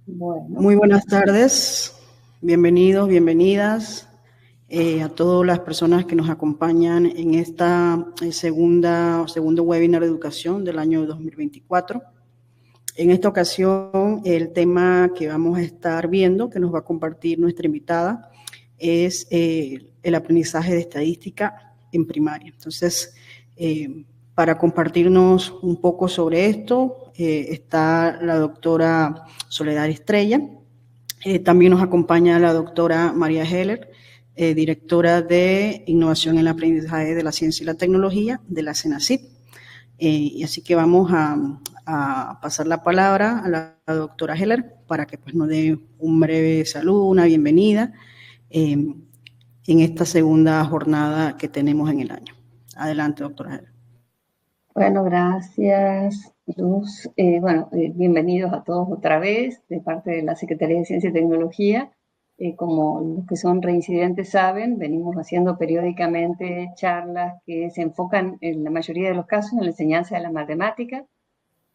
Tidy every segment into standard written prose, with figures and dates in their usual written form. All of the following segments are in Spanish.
Bueno. Muy buenas tardes, bienvenidos, bienvenidas a todas las personas que nos acompañan en esta segundo webinar de educación del año 2024. En esta ocasión, el tema que vamos a estar viendo, que nos va a compartir nuestra invitada, es el aprendizaje de estadística en primaria. Entonces, para compartirnos un poco sobre esto, está la doctora Soledad Estrella. También nos acompaña la doctora María Heller, directora de Innovación en el Aprendizaje de la Ciencia y la Tecnología de la CENACYT. Y así que vamos a pasar la palabra a la doctora Heller para que pues, nos dé un breve saludo, una bienvenida en esta segunda jornada que tenemos en el año. Adelante, doctora Heller. Bueno, gracias, Luz. Bienvenidos a todos otra vez de parte de la Secretaría de Ciencia y Tecnología. Como los que son reincidentes saben, venimos haciendo periódicamente charlas que se enfocan en la mayoría de los casos en la enseñanza de la matemática.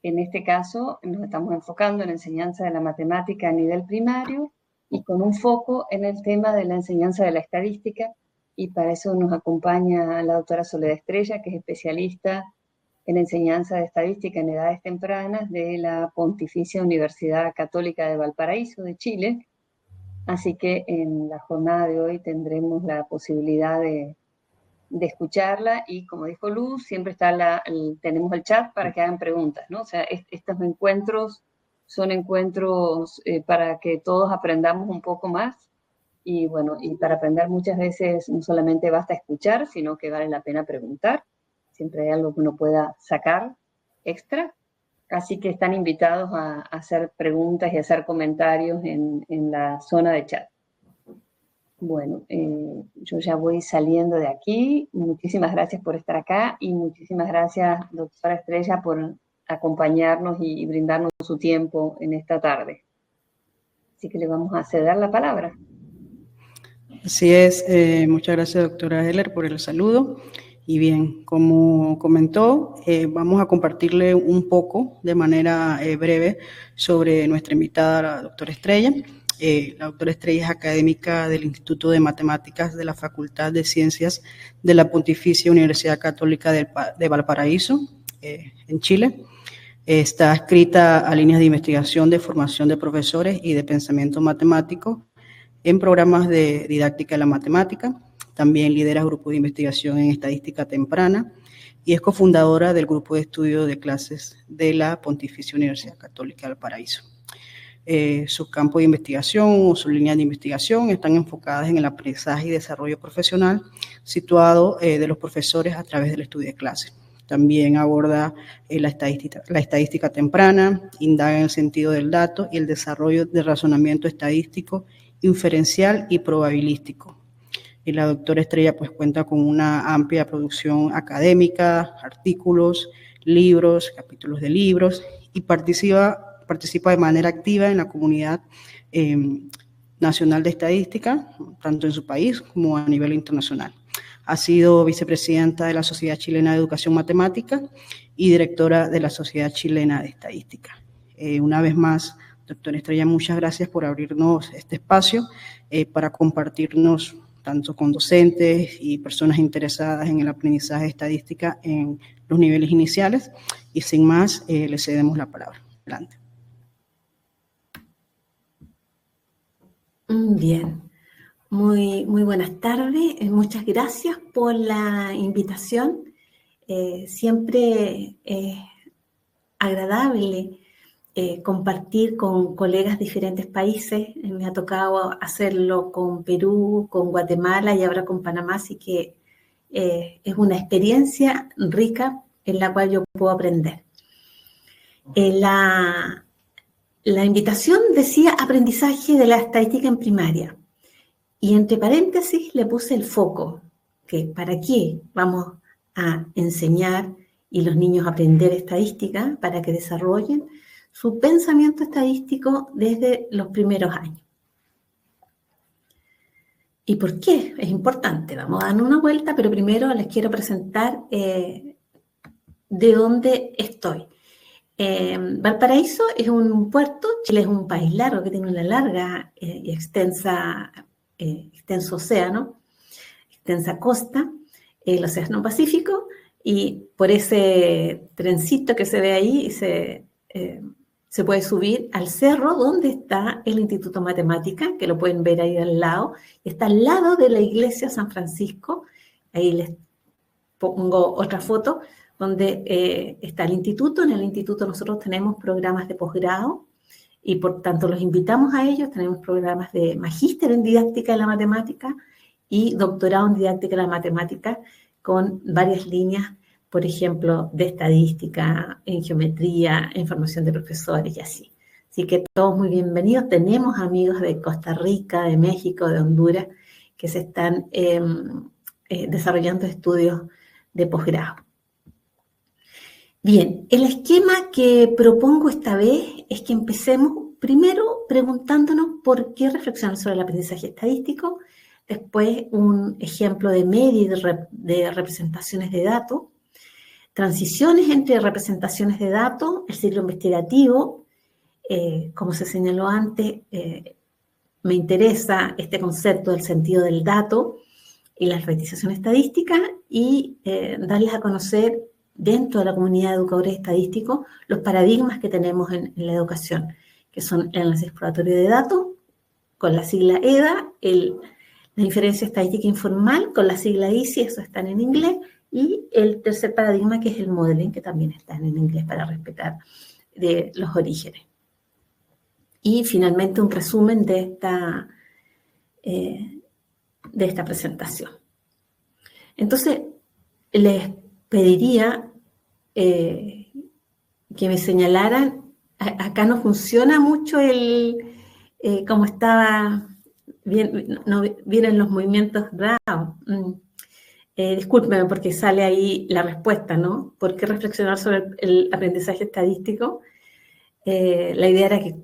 En este caso nos estamos enfocando en la enseñanza de la matemática a nivel primario y con un foco en el tema de la enseñanza de la estadística, y para eso nos acompaña la doctora Soledad Estrella, que es especialista en enseñanza de estadística en edades tempranas de la Pontificia Universidad Católica de Valparaíso, de Chile. Así que en la jornada de hoy tendremos la posibilidad de escucharla, y como dijo Luz, siempre está tenemos el chat para que hagan preguntas, ¿no? O sea, estos encuentros son encuentros para que todos aprendamos un poco más, y bueno, y para aprender muchas veces no solamente basta escuchar, sino que vale la pena preguntar. Siempre hay algo que uno pueda sacar extra. Así que están invitados a hacer preguntas y a hacer comentarios en la zona de chat. Bueno, yo ya voy saliendo de aquí. Muchísimas gracias por estar acá y muchísimas gracias, doctora Estrella, por acompañarnos y brindarnos su tiempo en esta tarde. Así que le vamos a ceder la palabra. Así es, muchas gracias, doctora Heller, por el saludo. Y bien, como comentó, vamos a compartirle un poco de manera breve sobre nuestra invitada, la doctora Estrella. La doctora Estrella es académica del Instituto de Matemáticas de la Facultad de Ciencias de la Pontificia Universidad Católica de Valparaíso, en Chile. Está adscrita a líneas de investigación de formación de profesores y de pensamiento matemático en programas de didáctica de la matemática. También lidera grupos de investigación en estadística temprana y es cofundadora del grupo de estudio de clases de la Pontificia Universidad Católica del Paraíso. Sus campos de investigación o sus líneas de investigación están enfocadas en el aprendizaje y desarrollo profesional situado de los profesores a través del estudio de clases. También aborda la estadística temprana, indaga en el sentido del dato y el desarrollo de razonamiento estadístico, inferencial y probabilístico. Y la doctora Estrella pues cuenta con una amplia producción académica, artículos, libros, capítulos de libros, y participa de manera activa en la comunidad nacional de estadística, tanto en su país como a nivel internacional. Ha sido vicepresidenta de la Sociedad Chilena de Educación Matemática y directora de la Sociedad Chilena de Estadística. Una vez más, doctora Estrella, muchas gracias por abrirnos este espacio para compartirnos tanto con docentes y personas interesadas en el aprendizaje de estadística en los niveles iniciales. Y sin más, le cedemos la palabra. Adelante. Bien, muy buenas tardes. Muchas gracias por la invitación. Siempre es agradable compartir con colegas de diferentes países. Me ha tocado hacerlo con Perú, con Guatemala y ahora con Panamá, así que es una experiencia rica en la cual yo puedo aprender. La invitación decía aprendizaje de la estadística en primaria, y entre paréntesis le puse el foco, que para qué vamos a enseñar y los niños aprender estadística, para que desarrollen su pensamiento estadístico desde los primeros años. ¿Y por qué? Es importante. Vamos a dar una vuelta, pero primero les quiero presentar de dónde estoy. Valparaíso es un puerto, Chile es un país largo que tiene una larga y extenso océano, extensa costa, el Océano Pacífico, y por ese trencito que se ve ahí se puede subir al cerro donde está el Instituto Matemática, que lo pueden ver ahí al lado, está al lado de la iglesia San Francisco. Ahí les pongo otra foto donde está el instituto. En el instituto nosotros tenemos programas de posgrado y por tanto los invitamos a ellos. Tenemos programas de magíster en didáctica de la matemática y doctorado en didáctica de la matemática con varias líneas, por ejemplo, de estadística, en geometría, en formación de profesores y así. Así que todos muy bienvenidos. Tenemos amigos de Costa Rica, de México, de Honduras, que se están desarrollando estudios de posgrado. Bien, el esquema que propongo esta vez es que empecemos primero preguntándonos por qué reflexionar sobre el aprendizaje estadístico, después un ejemplo de media y de representaciones de datos, transiciones entre representaciones de datos, el ciclo investigativo, como se señaló antes, me interesa este concepto del sentido del dato y la alfabetización estadística y darles a conocer dentro de la comunidad de educadores estadísticos los paradigmas que tenemos en la educación, que son el análisis exploratorio de datos, con la sigla EDA, la inferencia estadística informal, con la sigla ICI, eso están en inglés, y el tercer paradigma, que es el modeling, que también están en inglés para respetar de los orígenes. Y finalmente un resumen de esta presentación. Entonces, les pediría que me señalaran, acá no funciona mucho como estaba, no vienen los movimientos raros. Discúlpenme porque sale ahí la respuesta, ¿no? ¿Por qué reflexionar sobre el aprendizaje estadístico? La idea era que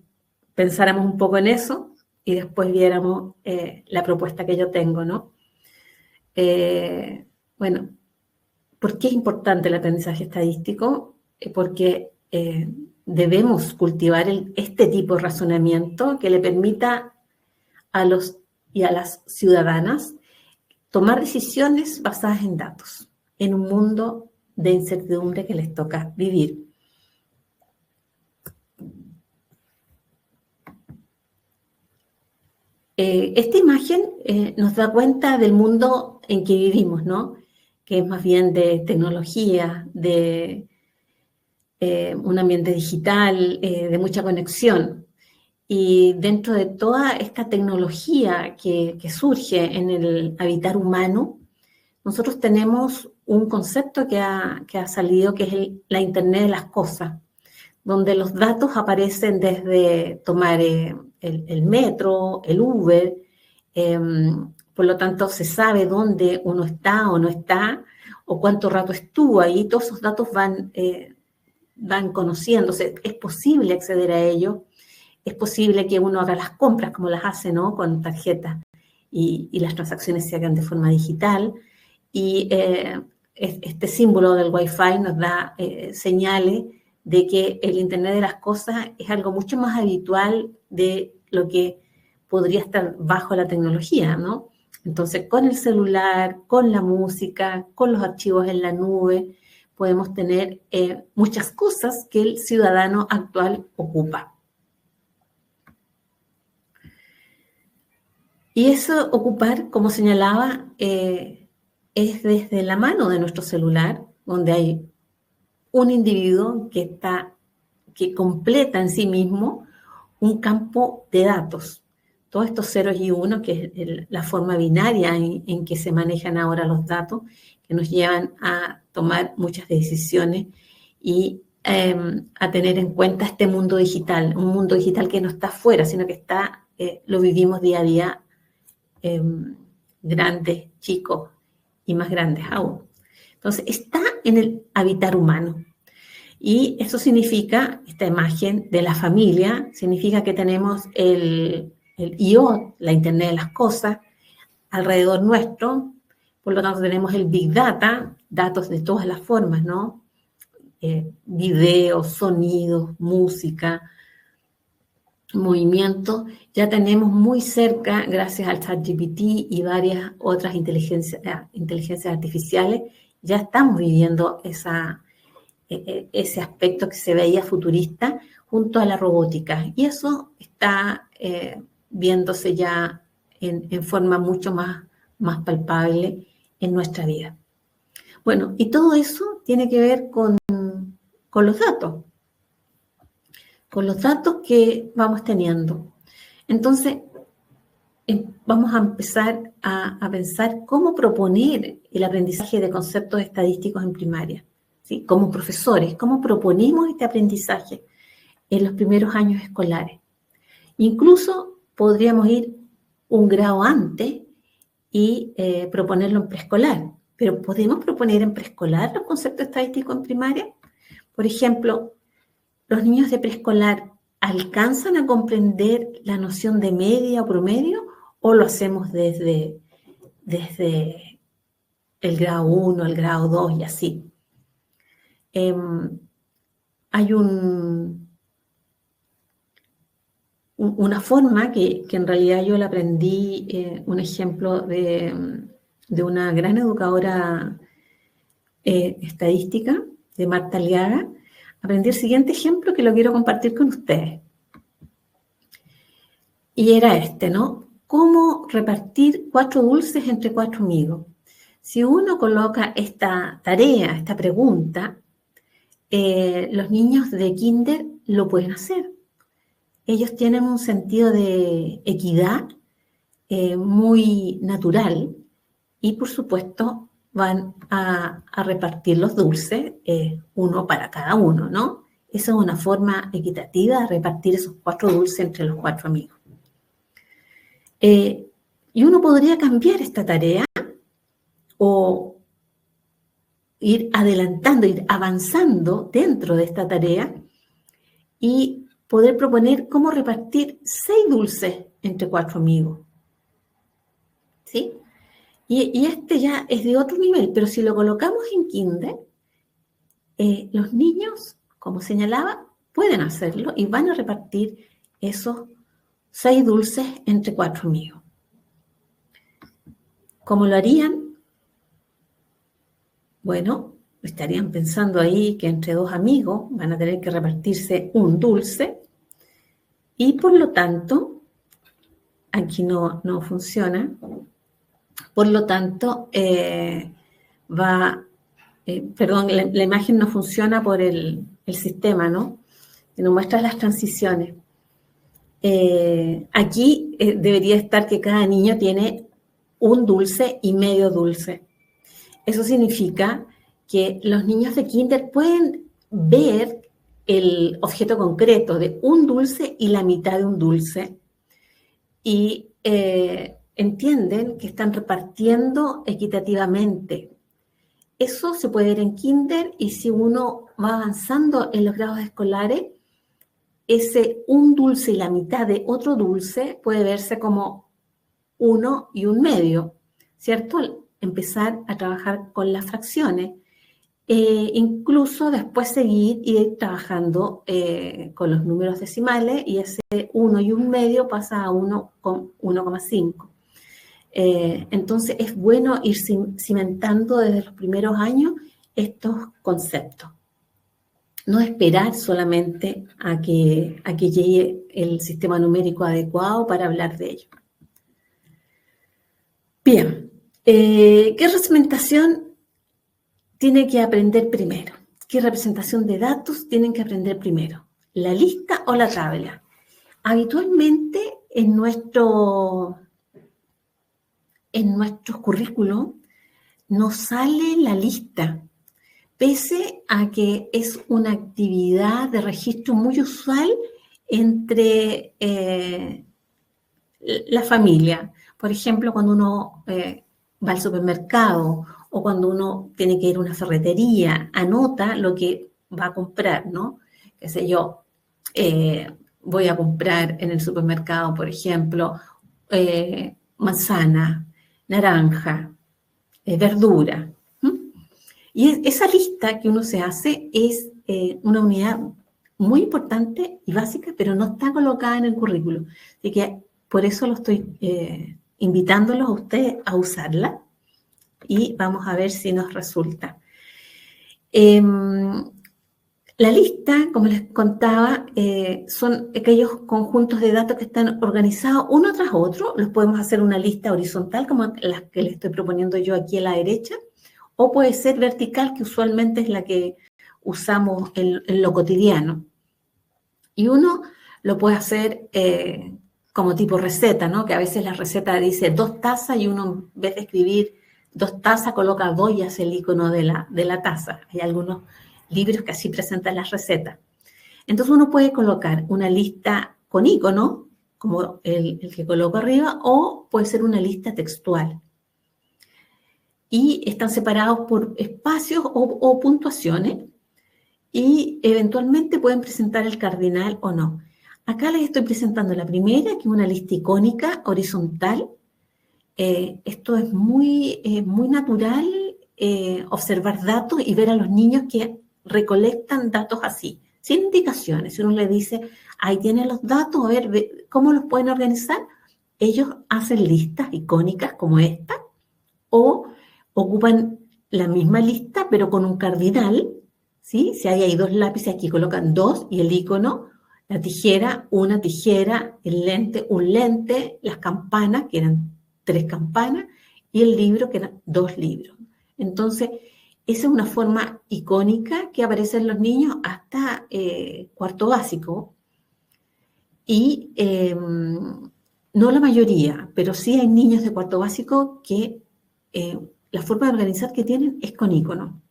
pensáramos un poco en eso y después viéramos la propuesta que yo tengo, ¿no? Bueno, ¿por qué es importante el aprendizaje estadístico? Porque debemos cultivar este tipo de razonamiento que le permita a los y a las ciudadanas tomar decisiones basadas en datos, en un mundo de incertidumbre que les toca vivir. Esta imagen nos da cuenta del mundo en que vivimos, ¿no? Que es más bien de tecnología, de un ambiente digital, de mucha conexión. Y dentro de toda esta tecnología que surge en el habitar humano, nosotros tenemos un concepto que ha salido, que es la Internet de las cosas, donde los datos aparecen desde tomar el metro, el Uber, por lo tanto se sabe dónde uno está o no está, o cuánto rato estuvo ahí, todos esos datos van conociéndose, es posible acceder a ellos, es posible que uno haga las compras como las hace, ¿no? Con tarjetas y las transacciones se hagan de forma digital, y este símbolo del Wi-Fi nos da señales de que el Internet de las cosas es algo mucho más habitual de lo que podría estar bajo la tecnología, ¿no? Entonces, con el celular, con la música, con los archivos en la nube, podemos tener muchas cosas que el ciudadano actual ocupa. Y eso ocupar, como señalaba, es desde la mano de nuestro celular, donde hay un individuo que completa en sí mismo un campo de datos. Todos estos ceros y unos, que es la forma binaria en que se manejan ahora los datos, que nos llevan a tomar muchas decisiones y a tener en cuenta este mundo digital, un mundo digital que no está afuera, sino que lo vivimos día a día, grandes, chicos y más grandes aún. Entonces, está en el habitar humano. Y eso significa, esta imagen de la familia, significa que tenemos el IoT, la Internet de las cosas, alrededor nuestro. Por lo tanto, tenemos el Big Data, datos de todas las formas, ¿no? videos, sonidos, música, movimiento, ya tenemos muy cerca, gracias al ChatGPT y varias otras inteligencias artificiales, ya estamos viviendo ese aspecto que se veía futurista junto a la robótica. Y eso está viéndose ya en forma mucho más palpable en nuestra vida. Bueno, y todo eso tiene que ver con los datos. Con los datos que vamos teniendo. Entonces, vamos a empezar a pensar cómo proponer el aprendizaje de conceptos estadísticos en primaria, ¿sí? Como profesores, cómo proponemos este aprendizaje en los primeros años escolares. Incluso podríamos ir un grado antes y proponerlo en preescolar, pero ¿podemos proponer en preescolar los conceptos estadísticos en primaria? Por ejemplo, ¿los niños de preescolar alcanzan a comprender la noción de media o promedio o lo hacemos desde el grado 1, el grado 2 y así? Hay una forma que en realidad yo la aprendí, un ejemplo de una gran educadora estadística, de Marta Aliaga. Aprendí el siguiente ejemplo que lo quiero compartir con ustedes. Y era ¿no? ¿Cómo repartir 4 dulces entre 4 amigos? Si uno coloca esta tarea, esta pregunta, los niños de kinder lo pueden hacer. Ellos tienen un sentido de equidad muy natural y, por supuesto, van a repartir los dulces, uno para cada uno, ¿no? Esa es una forma equitativa de repartir esos 4 dulces entre los 4 amigos. Y uno podría cambiar esta tarea o ir adelantando, ir avanzando dentro de esta tarea y poder proponer cómo repartir 6 dulces entre 4 amigos. ¿Sí? Y este ya es de otro nivel, pero si lo colocamos en kinder, los niños, como señalaba, pueden hacerlo y van a repartir esos 6 dulces entre 4 amigos. ¿Cómo lo harían? Bueno, estarían pensando ahí que entre 2 amigos van a tener que repartirse un dulce y por lo tanto, aquí no funciona. Por lo tanto, la imagen no funciona por el sistema, ¿no? Que nos muestra las transiciones. Aquí debería estar que cada niño tiene un dulce y medio dulce. Eso significa que los niños de kinder pueden ver el objeto concreto de un dulce y la mitad de un dulce y entienden que están repartiendo equitativamente. Eso se puede ver en kinder y si uno va avanzando en los grados escolares, ese un dulce y la mitad de otro dulce puede verse como 1 y 1 medio, ¿cierto? Empezar a trabajar con las fracciones. Incluso después seguir y ir trabajando con los números decimales y ese 1 y 1 medio pasa a 1,5. Entonces es bueno ir cimentando desde los primeros años estos conceptos. No esperar solamente a que llegue el sistema numérico adecuado para hablar de ello. Bien, ¿qué representación tiene que aprender primero? ¿Qué representación de datos tienen que aprender primero? ¿La lista o la tabla? Habitualmente en nuestros currículos nos sale la lista, pese a que es una actividad de registro muy usual entre la familia. Por ejemplo, cuando uno va al supermercado o cuando uno tiene que ir a una ferretería, anota lo que va a comprar, ¿no? Qué sé yo, voy a comprar en el supermercado, por ejemplo, manzana, naranja, verdura. Y esa lista que uno se hace es una unidad muy importante y básica, pero no está colocada en el currículo. Así que por eso lo estoy invitándolos a ustedes a usarla y vamos a ver si nos resulta. La lista, como les contaba, son aquellos conjuntos de datos que están organizados uno tras otro. Los podemos hacer una lista horizontal, como las que les estoy proponiendo yo aquí a la derecha, o puede ser vertical, que usualmente es la que usamos en lo cotidiano. Y uno lo puede hacer como tipo receta, ¿no? Que a veces la receta dice 2 tazas y uno, en vez de escribir 2 tazas, coloca 2 y hace el icono de la taza. Hay algunos libros que así presentan las recetas. Entonces uno puede colocar una lista con icono, como el que coloco arriba, o puede ser una lista textual. Y están separados por espacios o puntuaciones, y eventualmente pueden presentar el cardinal o no. Acá les estoy presentando la primera, que es una lista icónica horizontal. Esto es muy natural, observar datos y ver a los niños que recolectan datos así, sin indicaciones. Si uno le dice, ahí tienen los datos, a ver, ¿cómo los pueden organizar? Ellos hacen listas icónicas como esta, o ocupan la misma lista, pero con un cardinal, ¿sí? Si hay 2 lápices, aquí colocan 2 y el icono, la tijera, una tijera, el lente, un lente, las campanas, que eran 3 campanas, y el libro, que eran 2 libros. Entonces, esa es una forma icónica que aparece en los niños hasta cuarto básico. Y no la mayoría, pero sí hay niños de cuarto básico que la forma de organizar que tienen es con icono.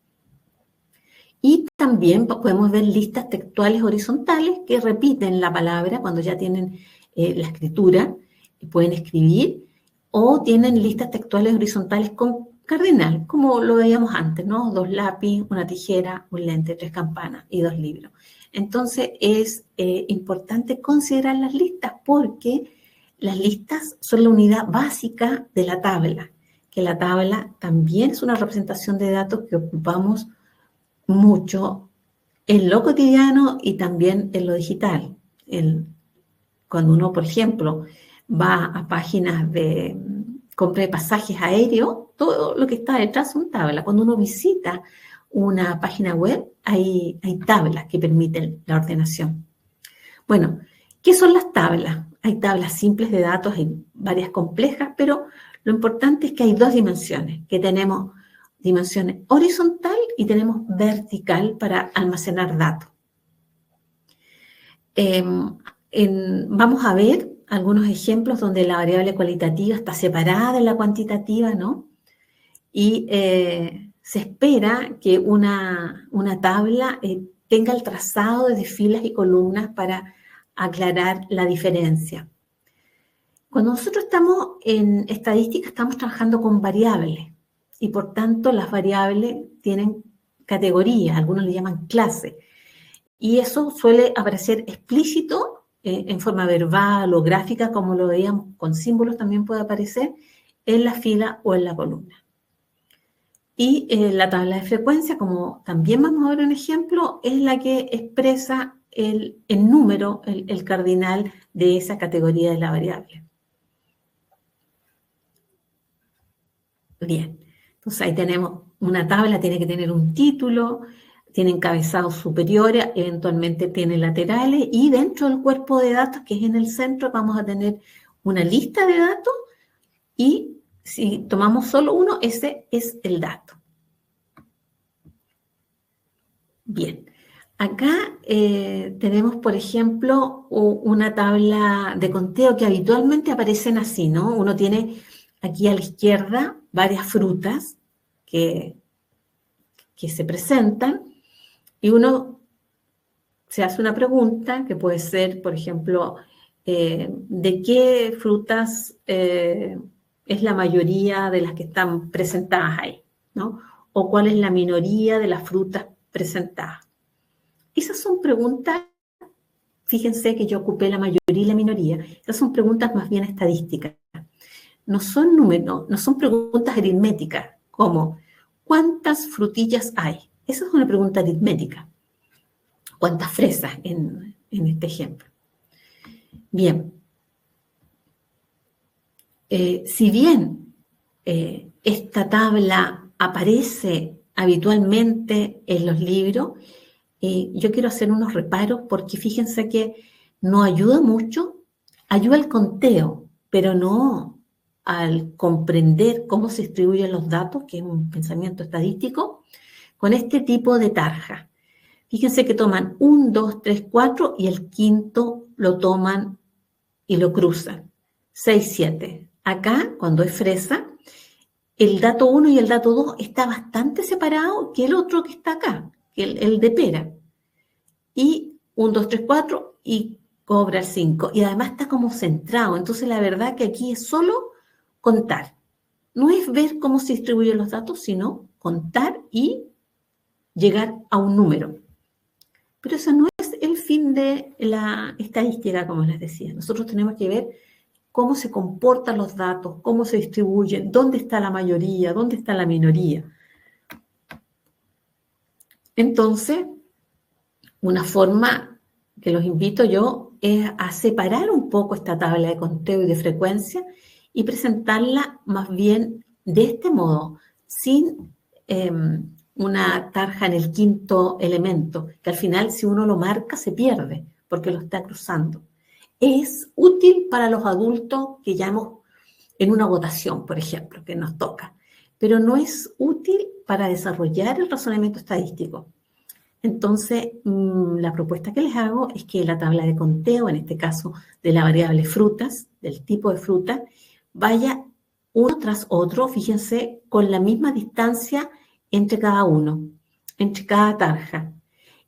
Y también podemos ver listas textuales horizontales que repiten la palabra cuando ya tienen la escritura y pueden escribir, o tienen listas textuales horizontales con cardinal, como lo veíamos antes, ¿no? 2 lápices, una tijera, un lente, 3 campanas y 2 libros. Entonces es importante considerar las listas, porque las listas son la unidad básica de la tabla, que la tabla también es una representación de datos que ocupamos mucho en lo cotidiano y también en lo digital. Cuando uno, por ejemplo, va a páginas de compra de pasajes aéreos, todo lo que está detrás son tablas. Cuando uno visita una página web, hay tablas que permiten la ordenación. Bueno, ¿qué son las tablas? Hay tablas simples de datos, hay varias complejas, pero lo importante es que hay 2 dimensiones, que tenemos dimensiones horizontal y tenemos vertical para almacenar datos. Vamos a ver algunos ejemplos donde la variable cualitativa está separada de la cuantitativa, ¿no? Y se espera que una tabla tenga el trazado de filas y columnas para aclarar la diferencia. Cuando nosotros estamos en estadística, estamos trabajando con variables, y por tanto las variables tienen categorías, algunos le llaman clase, y eso suele aparecer explícito en forma verbal o gráfica, como lo veíamos con símbolos, también puede aparecer en la fila o en la columna. Y la tabla de frecuencia, como también vamos a ver un ejemplo, es la que expresa el número, el cardinal de esa categoría de la variable. Bien, entonces ahí tenemos una tabla, tiene que tener un título, tiene encabezados superiores, eventualmente tiene laterales, y dentro del cuerpo de datos, que es en el centro, vamos a tener una lista de datos, y si tomamos solo uno, ese es el dato. Bien, acá tenemos, por ejemplo, una tabla de conteo que habitualmente aparecen así, ¿no? Uno tiene aquí a la izquierda varias frutas que se presentan, y uno se hace una pregunta que puede ser, por ejemplo, ¿de qué frutas es la mayoría de las que están presentadas ahí, ¿no? O ¿cuál es la minoría de las frutas presentadas? Esas son preguntas, fíjense que yo ocupé la mayoría y la minoría, esas son preguntas más bien estadísticas. No son números, no son preguntas aritméticas, como ¿cuántas frutillas hay? Esa es una pregunta aritmética. ¿Cuántas fresas en este ejemplo? Bien. Si bien esta tabla aparece habitualmente en los libros, yo quiero hacer unos reparos porque fíjense que no ayuda mucho, ayuda al conteo, pero no al comprender cómo se distribuyen los datos, que es un pensamiento estadístico, con este tipo de tarja. Fíjense que toman 1, 2, 3, 4 y el quinto lo toman y lo cruzan. 6, 7. Acá, cuando es fresa, el dato 1 y el dato 2 está bastante separado que el otro que está acá, que el de pera. Y 1, 2, 3, 4 y cobra el 5. Y además está como centrado. Entonces, la verdad que aquí es solo contar. No es ver cómo se distribuyen los datos, sino contar y llegar a un número. Pero eso no es el fin de la estadística, como les decía. Nosotros tenemos que ver cómo se comportan los datos, cómo se distribuyen, dónde está la mayoría, dónde está la minoría. Entonces, una forma que los invito yo es a separar un poco esta tabla de conteo y de frecuencia y presentarla más bien de este modo, sin una tarja en el quinto elemento, que al final si uno lo marca se pierde porque lo está cruzando. Es útil para los adultos que ya hemos en una votación, por ejemplo, que nos toca, pero no es útil para desarrollar el razonamiento estadístico. Entonces, la propuesta que les hago es que la tabla de conteo, en este caso de la variable frutas, del tipo de fruta, vaya uno tras otro, fíjense, con la misma distancia entre cada uno, entre cada tarja.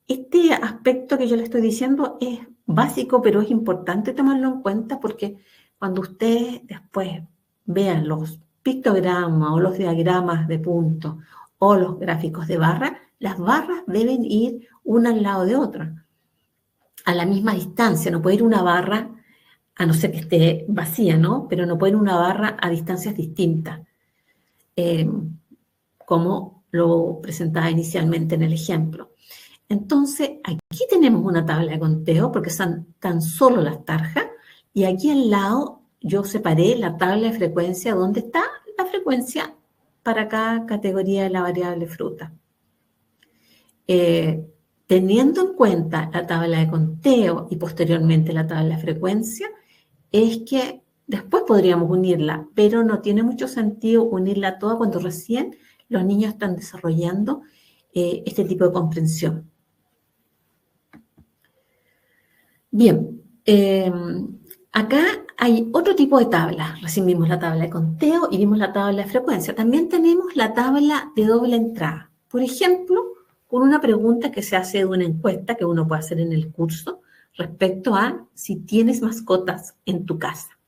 Este aspecto que yo les estoy diciendo es básico, pero es importante tomarlo en cuenta porque cuando ustedes después vean los pictogramas o los diagramas de puntos o los gráficos de barra, las barras deben ir una al lado de otra, a la misma distancia. No puede ir una barra, a no ser que esté vacía, ¿no? Pero no puede ir una barra a distancias distintas, como lo presentaba inicialmente en el ejemplo. Entonces, aquí tenemos una tabla de conteo porque son tan solo las tarjas y aquí al lado yo separé la tabla de frecuencia donde está la frecuencia para cada categoría de la variable fruta. Teniendo en cuenta la tabla de conteo y posteriormente la tabla de frecuencia, es que después podríamos unirla, pero no tiene mucho sentido unirla toda cuando recién los niños están desarrollando este tipo de comprensión. Bien, acá hay otro tipo de tabla. Recién vimos la tabla de conteo y vimos la tabla de frecuencia. También tenemos la tabla de doble entrada. Por ejemplo, con una pregunta que se hace de una encuesta que uno puede hacer en el curso respecto a si tienes mascotas en tu casa.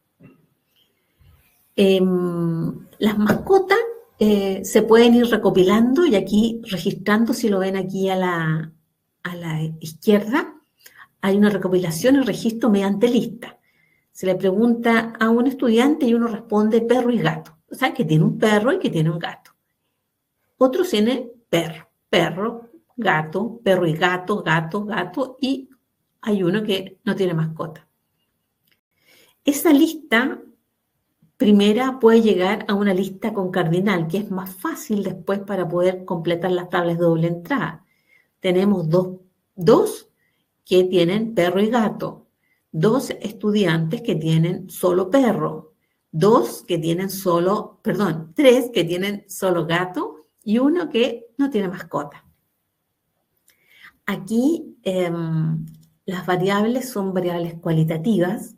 Las mascotas se pueden ir recopilando y aquí registrando, si lo ven aquí a la izquierda, hay una recopilación y registro mediante lista. Se le pregunta a un estudiante y uno responde perro y gato. O sea, que tiene un perro y que tiene un gato. Otro tiene perro, perro, gato, perro y gato, gato, gato, y hay uno que no tiene mascota. Esa lista primera puede llegar a una lista con cardinal, que es más fácil después para poder completar las tablas de doble entrada. Tenemos dos que tienen perro y gato, 2 estudiantes que tienen solo perro, 3 que tienen solo gato y 1 que no tiene mascota. Aquí las variables son variables cualitativas,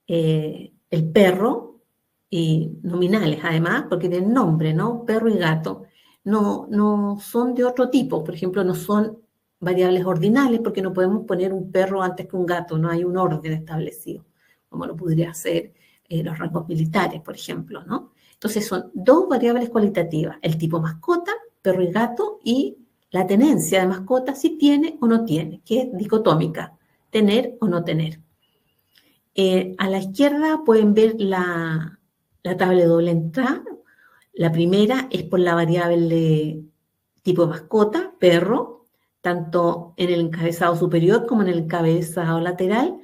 el perro y nominales además, porque tienen nombre, ¿no? Perro y gato. No son de otro tipo, por ejemplo, no son variables ordinales porque no podemos poner un perro antes que un gato, no hay un orden establecido, como lo podría hacer los rangos militares, por ejemplo, ¿no? Entonces son 2 variables cualitativas, el tipo mascota, perro y gato, y la tenencia de mascota, si tiene o no tiene, que es dicotómica, tener o no tener. A la izquierda pueden ver la tabla de doble entrada. La primera es por la variable tipo de mascota, perro, tanto en el encabezado superior como en el encabezado lateral,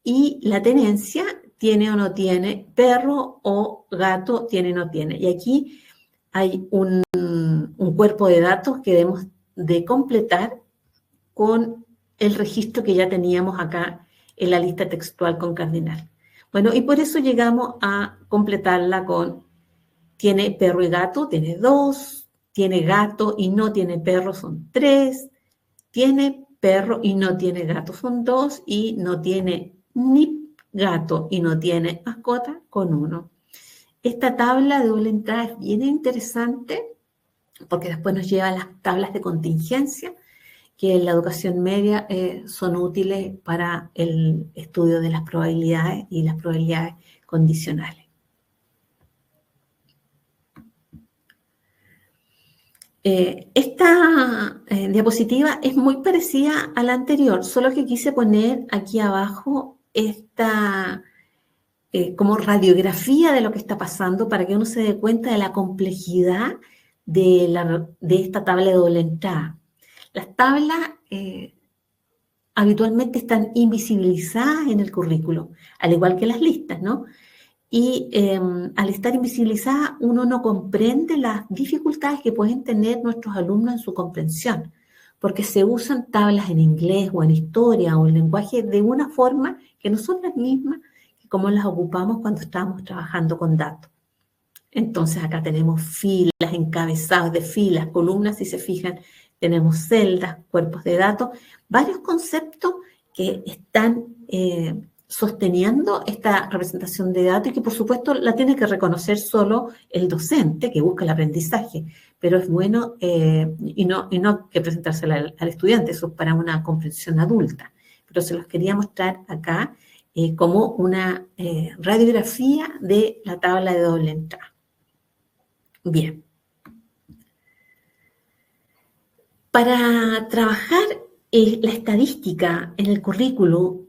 y la tenencia, tiene o no tiene, perro o gato, tiene o no tiene. Y aquí hay un cuerpo de datos que debemos de completar con el registro que ya teníamos acá en la lista textual con cardinal. Bueno, y por eso llegamos a completarla con tiene perro y gato, tiene 2, tiene gato y no tiene perro, son 3, tiene perro y no tiene gato, son 2, y no tiene ni gato y no tiene mascota, con 1. Esta tabla de doble entrada es bien interesante porque después nos lleva a las tablas de contingencia, que en la educación media son útiles para el estudio de las probabilidades y las probabilidades condicionales. Esta diapositiva es muy parecida a la anterior, solo que quise poner aquí abajo esta como radiografía de lo que está pasando para que uno se dé cuenta de la complejidad de esta tabla de doble entrada. Las tablas habitualmente están invisibilizadas en el currículo, al igual que las listas, ¿no? Y al estar invisibilizadas, uno no comprende las dificultades que pueden tener nuestros alumnos en su comprensión, porque se usan tablas en inglés o en historia o en lenguaje de una forma que no son las mismas que como las ocupamos cuando estábamos trabajando con datos. Entonces acá tenemos filas, encabezados de filas, columnas, si se fijan, tenemos celdas, cuerpos de datos, varios conceptos que están sosteniendo esta representación de datos y que por supuesto la tiene que reconocer solo el docente que busca el aprendizaje, pero es bueno y no que presentársela al estudiante, eso es para una comprensión adulta, pero se los quería mostrar acá como una radiografía de la tabla de doble entrada. Bien. Para trabajar la estadística en el currículo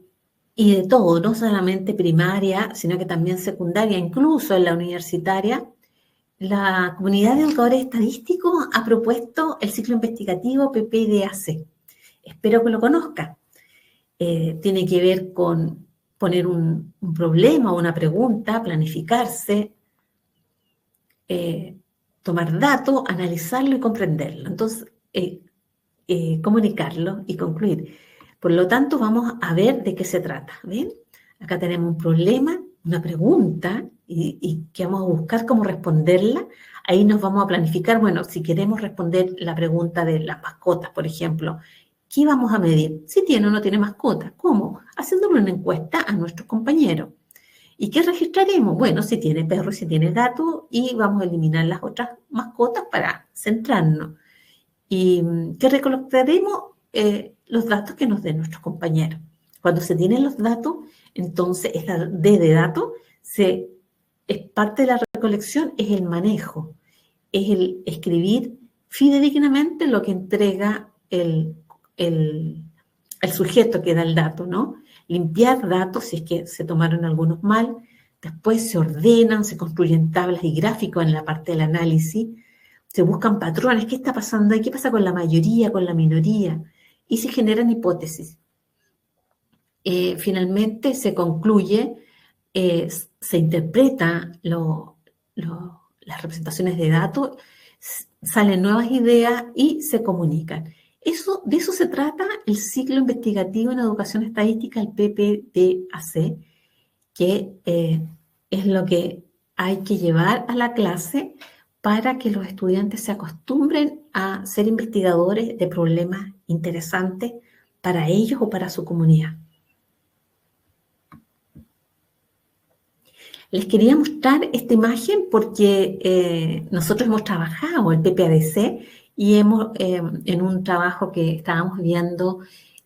y de todo, no solamente primaria, sino que también secundaria, incluso en la universitaria, la comunidad de educadores estadísticos ha propuesto el ciclo investigativo PPDAC. Espero que lo conozcan. Tiene que ver con poner un problema o una pregunta, planificarse, tomar datos, analizarlo y comprenderlo. Entonces, comunicarlo y concluir. Por lo tanto, vamos a ver de qué se trata. ¿Ven? Acá tenemos un problema, una pregunta, y que vamos a buscar cómo responderla. Ahí nos vamos a planificar, bueno, si queremos responder la pregunta de las mascotas, por ejemplo, ¿qué vamos a medir? Si tiene o no tiene mascota. ¿Cómo? Haciéndole una encuesta a nuestros compañeros. ¿Y qué registraremos? Bueno, si tiene perro y si tiene gato, y vamos a eliminar las otras mascotas para centrarnos. ¿Y qué recolectaremos? Los datos que nos den nuestros compañeros. Cuando se tienen los datos, entonces esta D de datos es parte de la recolección, es el manejo, es el escribir fidedignamente lo que entrega el sujeto que da el dato, ¿no? Limpiar datos si es que se tomaron algunos mal, después se ordenan, se construyen tablas y gráficos en la parte del análisis, se buscan patrones, ¿qué está pasando ahí? ¿Qué pasa con la mayoría, con la minoría? Y se generan hipótesis. Finalmente se concluye, se interpreta las representaciones de datos, salen nuevas ideas y se comunican. De eso se trata el ciclo investigativo en educación estadística, el PPDAC, que es lo que hay que llevar a la clase para que los estudiantes se acostumbren a ser investigadores de problemas interesantes para ellos o para su comunidad. Les quería mostrar esta imagen porque nosotros hemos trabajado el PPDAC y en un trabajo que estábamos viendo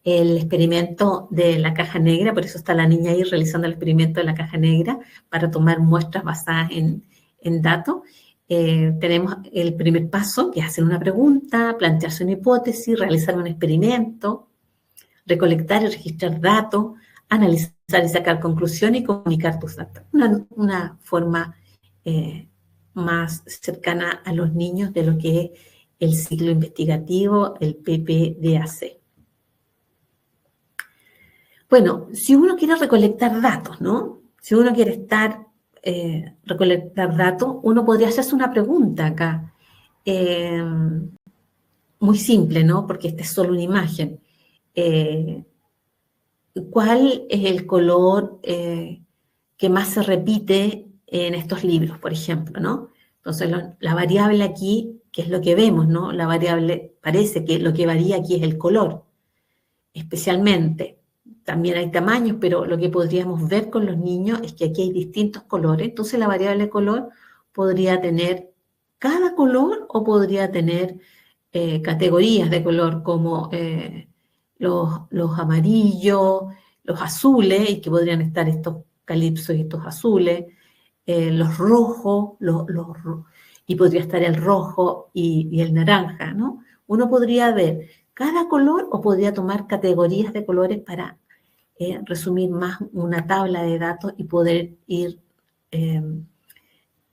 el experimento de la caja negra, por eso está la niña ahí realizando el experimento de la caja negra para tomar muestras basadas en datos. Tenemos el primer paso, que es hacer una pregunta, plantearse una hipótesis, realizar un experimento, recolectar y registrar datos, analizar y sacar conclusiones y comunicar tus datos. Una forma más cercana a los niños de lo que es el ciclo investigativo, el PPDAC. Bueno, si uno quiere recolectar datos, ¿no? Si uno quiere recolectar datos, uno podría hacerse una pregunta acá, muy simple, ¿no? Porque esta es solo una imagen. ¿Cuál es el color que más se repite en estos libros, por ejemplo, ¿no? Entonces, la variable aquí, que es lo que vemos, ¿no? La variable parece que lo que varía aquí es el color, especialmente. También hay tamaños, pero lo que podríamos ver con los niños es que aquí hay distintos colores. Entonces, la variable color podría tener cada color o podría tener categorías de color como los amarillos, los azules, y que podrían estar estos calipsos y estos azules, los rojos, y podría estar el rojo y el naranja, ¿no? Uno podría ver cada color o podría tomar categorías de colores para resumir más una tabla de datos y poder ir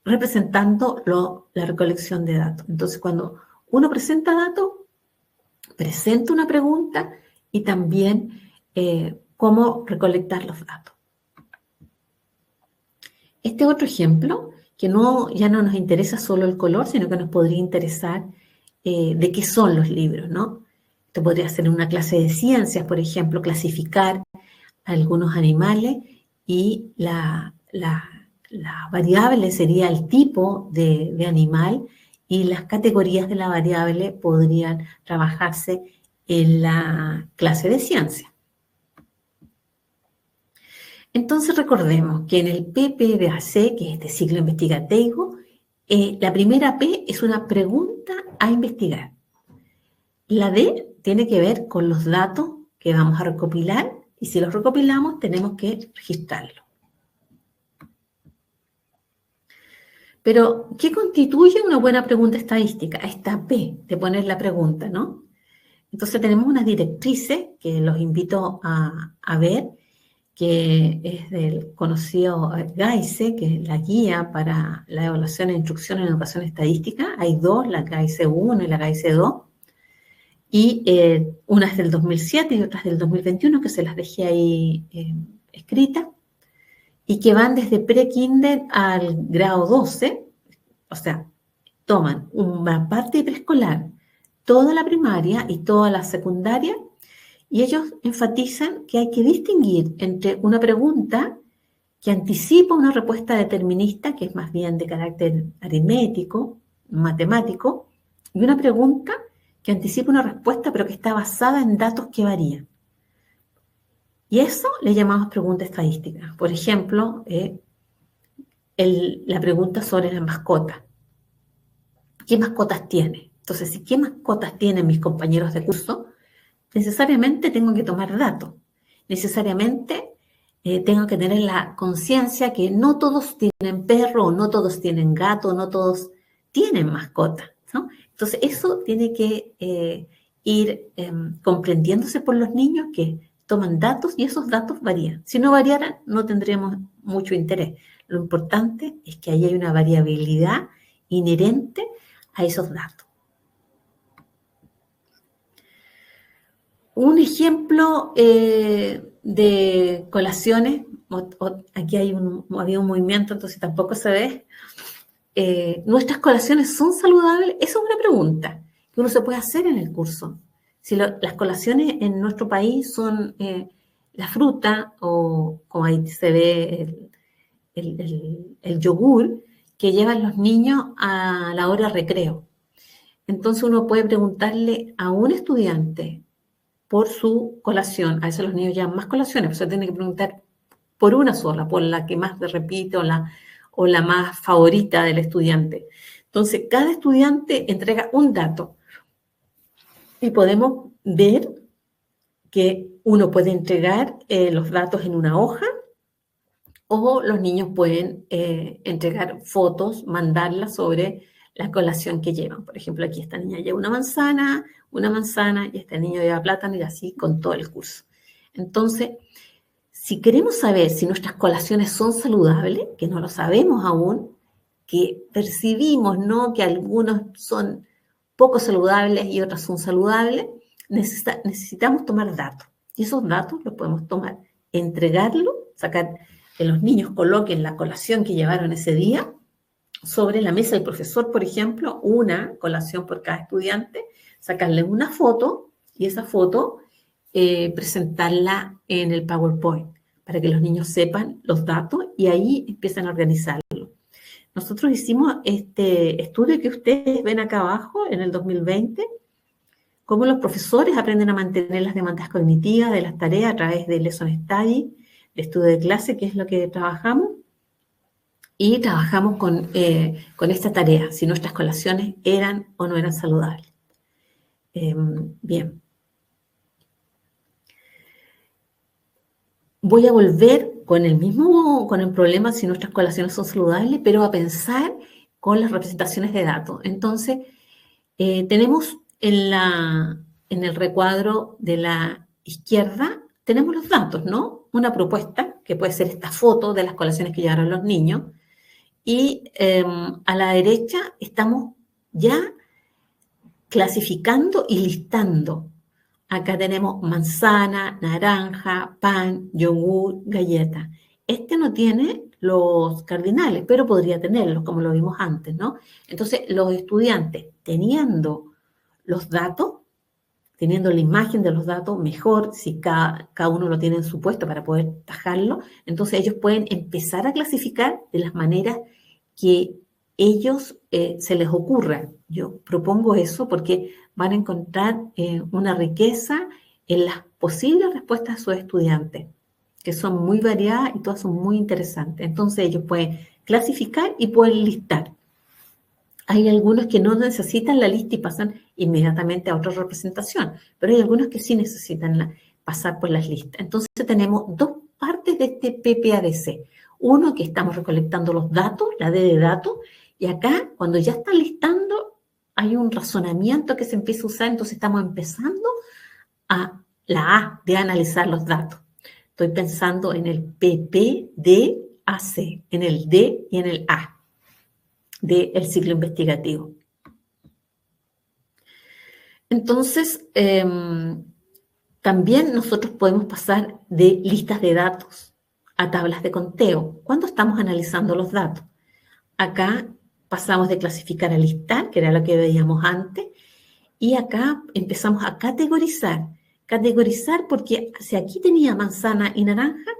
representando la recolección de datos. Entonces, cuando uno presenta datos, presenta una pregunta y también cómo recolectar los datos. Este otro ejemplo, que ya no nos interesa solo el color, sino que nos podría interesar de qué son los libros, ¿no? Esto podría ser una clase de ciencias, por ejemplo, clasificar algunos animales y la variable sería el tipo de animal y las categorías de la variable podrían trabajarse en la clase de ciencia. Entonces recordemos que en el PPDAC, que es este ciclo investigativo, la primera P es una pregunta a investigar. La D tiene que ver con los datos que vamos a recopilar y si los recopilamos tenemos que registrarlo. Pero, ¿qué constituye una buena pregunta estadística? Esta P de poner la pregunta, ¿no? Entonces tenemos unas directrices que los invito a ver, que es del conocido GAICE, que es la guía para la evaluación e instrucción en educación estadística. Hay dos, la GAICE 1 y la GAICE 2. Y una es del 2007 y otra es del 2021, que se las dejé ahí escritas, y que van desde pre-kinder al grado 12, o sea, toman una parte de preescolar, toda la primaria y toda la secundaria, y ellos enfatizan que hay que distinguir entre una pregunta que anticipa una respuesta determinista, que es más bien de carácter aritmético, matemático, y una pregunta que anticipa una respuesta pero que está basada en datos que varían. Y eso le llamamos pregunta estadística. Por ejemplo, la pregunta sobre las mascotas. ¿Qué mascotas tiene? Entonces, si qué mascotas tienen mis compañeros de curso, necesariamente tengo que tomar datos. Necesariamente tengo que tener la conciencia que no todos tienen perro, o no todos tienen gato, no todos tienen mascota, ¿no? Entonces, eso tiene que ir comprendiéndose por los niños que toman datos y esos datos varían. Si no variaran, no tendríamos mucho interés. Lo importante es que ahí hay una variabilidad inherente a esos datos. Un ejemplo de colaciones, aquí había un movimiento, entonces tampoco se ve. ¿Nuestras colaciones son saludables? Esa es una pregunta que uno se puede hacer en el curso. Si las colaciones en nuestro país son la fruta, o como ahí se ve el yogur que llevan los niños a la hora de recreo. Entonces uno puede preguntarle a un estudiante por su colación. A veces los niños llevan más colaciones, pero se tiene que preguntar por una sola, por la que más se repite o la más favorita del estudiante. Entonces, cada estudiante entrega un dato y podemos ver que uno puede entregar los datos en una hoja o los niños pueden entregar fotos, mandarlas sobre la colación que llevan. Por ejemplo, aquí esta niña lleva una manzana, y este niño lleva plátano, y así con todo el curso. Entonces, si queremos saber si nuestras colaciones son saludables, que no lo sabemos aún, que percibimos, ¿no?, que algunos son poco saludables y otros son saludables, necesitamos tomar datos. Y esos datos los podemos tomar, entregarlo, sacar que los niños coloquen la colación que llevaron ese día sobre la mesa del profesor, por ejemplo, una colación por cada estudiante, sacarle una foto y esa foto presentarla en el PowerPoint para que los niños sepan los datos y ahí empiezan a organizarlo. Nosotros hicimos este estudio que ustedes ven acá abajo en el 2020, cómo los profesores aprenden a mantener las demandas cognitivas de las tareas a través del lesson study, de estudio de clase, que es lo que trabajamos, y trabajamos con esta tarea, si nuestras colaciones eran o no eran saludables. Bien. Voy a volver con el problema si nuestras colaciones son saludables, pero a pensar con las representaciones de datos. Entonces, tenemos en el recuadro de la izquierda, tenemos los datos, ¿no? Una propuesta, que puede ser esta foto de las colaciones que llevaron los niños, y a la derecha estamos ya clasificando y listando. Acá tenemos manzana, naranja, pan, yogur, galleta. Este no tiene los cardinales, pero podría tenerlos, como lo vimos antes, ¿no? Entonces, los estudiantes, teniendo los datos, teniendo la imagen de los datos, mejor si cada uno lo tiene en su puesto para poder tajarlo, entonces ellos pueden empezar a clasificar de las maneras que ellos se les ocurra. Yo propongo eso porque van a encontrar una riqueza en las posibles respuestas a sus estudiantes, que son muy variadas y todas son muy interesantes. Entonces ellos pueden clasificar y pueden listar. Hay algunos que no necesitan la lista y pasan inmediatamente a otra representación, pero hay algunos que sí necesitan pasar por las listas. Entonces tenemos dos partes de este PPADC. Uno, que estamos recolectando los datos, la D de datos, y acá, cuando ya están listando, hay un razonamiento que se empieza a usar, entonces estamos empezando a la A de analizar los datos. Estoy pensando en el PPDAC, en el D y en el A del ciclo investigativo. Entonces, también nosotros podemos pasar de listas de datos a tablas de conteo cuando estamos analizando los datos. Acá pasamos de clasificar a listar, que era lo que veíamos antes, y acá empezamos a categorizar. Categorizar porque si aquí tenía manzana y naranja,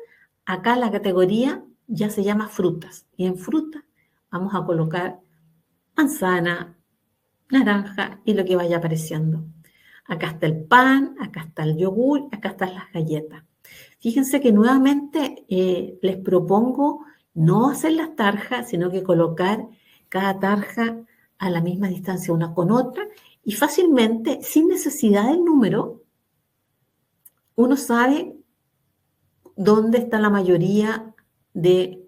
acá la categoría ya se llama frutas. Y en frutas vamos a colocar manzana, naranja y lo que vaya apareciendo. Acá está el pan, acá está el yogur, acá están las galletas. Fíjense que nuevamente les propongo no hacer las tarjas, sino que colocar cada tarja a la misma distancia una con otra y fácilmente, sin necesidad del número, uno sabe dónde está la mayoría del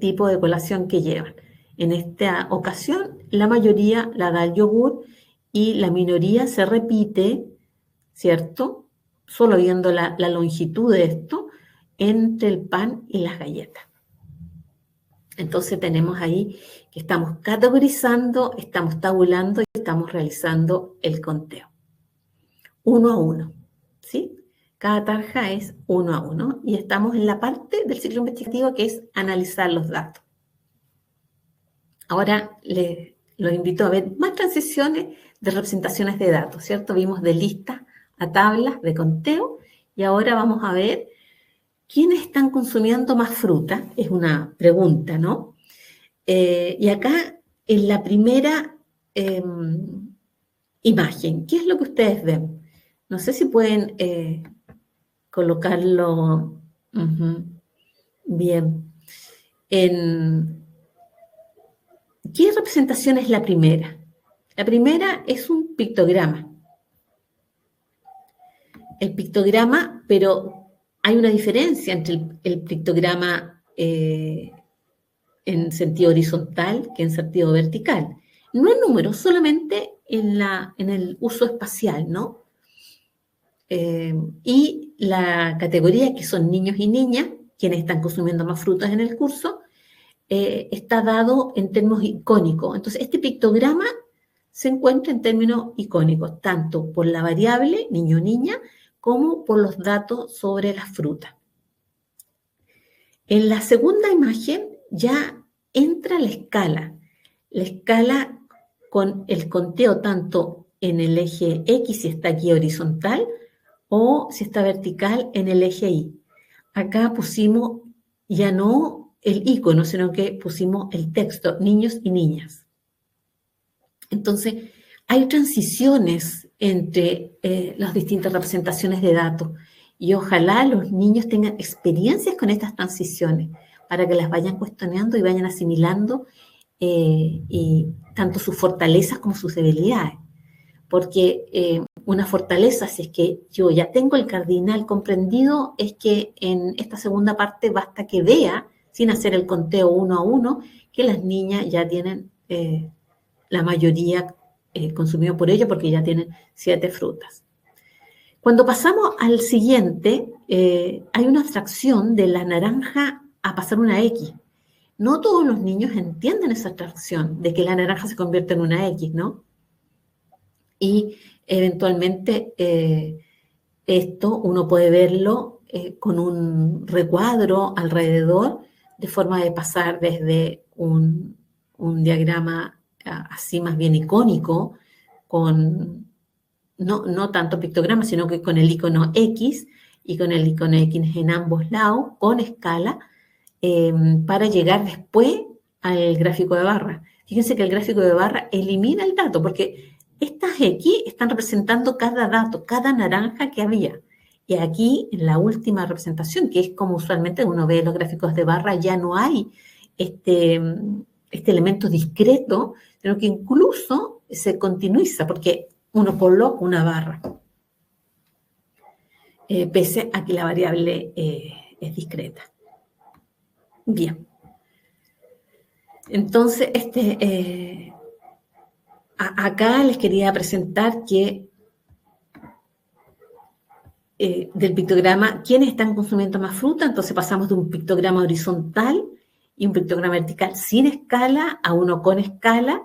tipo de colación que llevan. En esta ocasión, la mayoría la da el yogur y la minoría se repite, ¿cierto? Solo viendo la longitud de esto, entre el pan y las galletas. Entonces tenemos ahí que estamos categorizando, estamos tabulando y estamos realizando el conteo. 1 a 1, ¿sí? Cada tarja es 1 a 1 y estamos en la parte del ciclo investigativo que es analizar los datos. Ahora los invito a ver más transiciones de representaciones de datos, ¿cierto? Vimos de listas a tablas de conteo y ahora vamos a ver quiénes están consumiendo más fruta, es una pregunta, ¿no? Y acá en la primera imagen, ¿qué es lo que ustedes ven? No sé si pueden colocarlo bien. ¿Qué representación es la primera? La primera es un pictograma. El pictograma, pero hay una diferencia entre el pictograma en sentido horizontal que en sentido vertical. No en números, solamente en el uso espacial, ¿no? Y la categoría que son niños y niñas, quienes están consumiendo más frutas en el curso, está dado en términos icónicos. Entonces, este pictograma se encuentra en términos icónicos, tanto por la variable niño o niña, como por los datos sobre las frutas. En la segunda imagen ya entra la escala con el conteo tanto en el eje X, si está aquí horizontal, o si está vertical en el eje Y. Acá pusimos ya no el icono, sino que pusimos el texto, niños y niñas. Entonces, hay transiciones entre las distintas representaciones de datos y ojalá los niños tengan experiencias con estas transiciones para que las vayan cuestionando y vayan asimilando y tanto sus fortalezas como sus debilidades. Porque una fortaleza, si es que yo ya tengo el cardinal comprendido, es que en esta segunda parte basta que vea, sin hacer el conteo 1 a 1, que las niñas ya tienen la mayoría consumido por ello porque ya tienen 7 frutas. Cuando pasamos al siguiente, hay una abstracción de la naranja a pasar una X. No todos los niños entienden esa abstracción de que la naranja se convierte en una X, ¿no? Y eventualmente esto uno puede verlo con un recuadro alrededor, de forma de pasar desde un diagrama así más bien icónico, con no tanto pictograma, sino que con el icono X y con el icono X en ambos lados, con escala, para llegar después al gráfico de barra. Fíjense que el gráfico de barra elimina el dato, porque estas X están representando cada dato, cada naranja que había. Y aquí, en la última representación, que es como usualmente uno ve los gráficos de barra, ya no hay este elemento discreto, sino que incluso se continuiza, porque uno coloca una barra, pese a que la variable es discreta. Bien. Entonces, acá les quería presentar que del pictograma, ¿quiénes están consumiendo más fruta? Entonces pasamos de un pictograma horizontal y un pictograma vertical sin escala a uno con escala,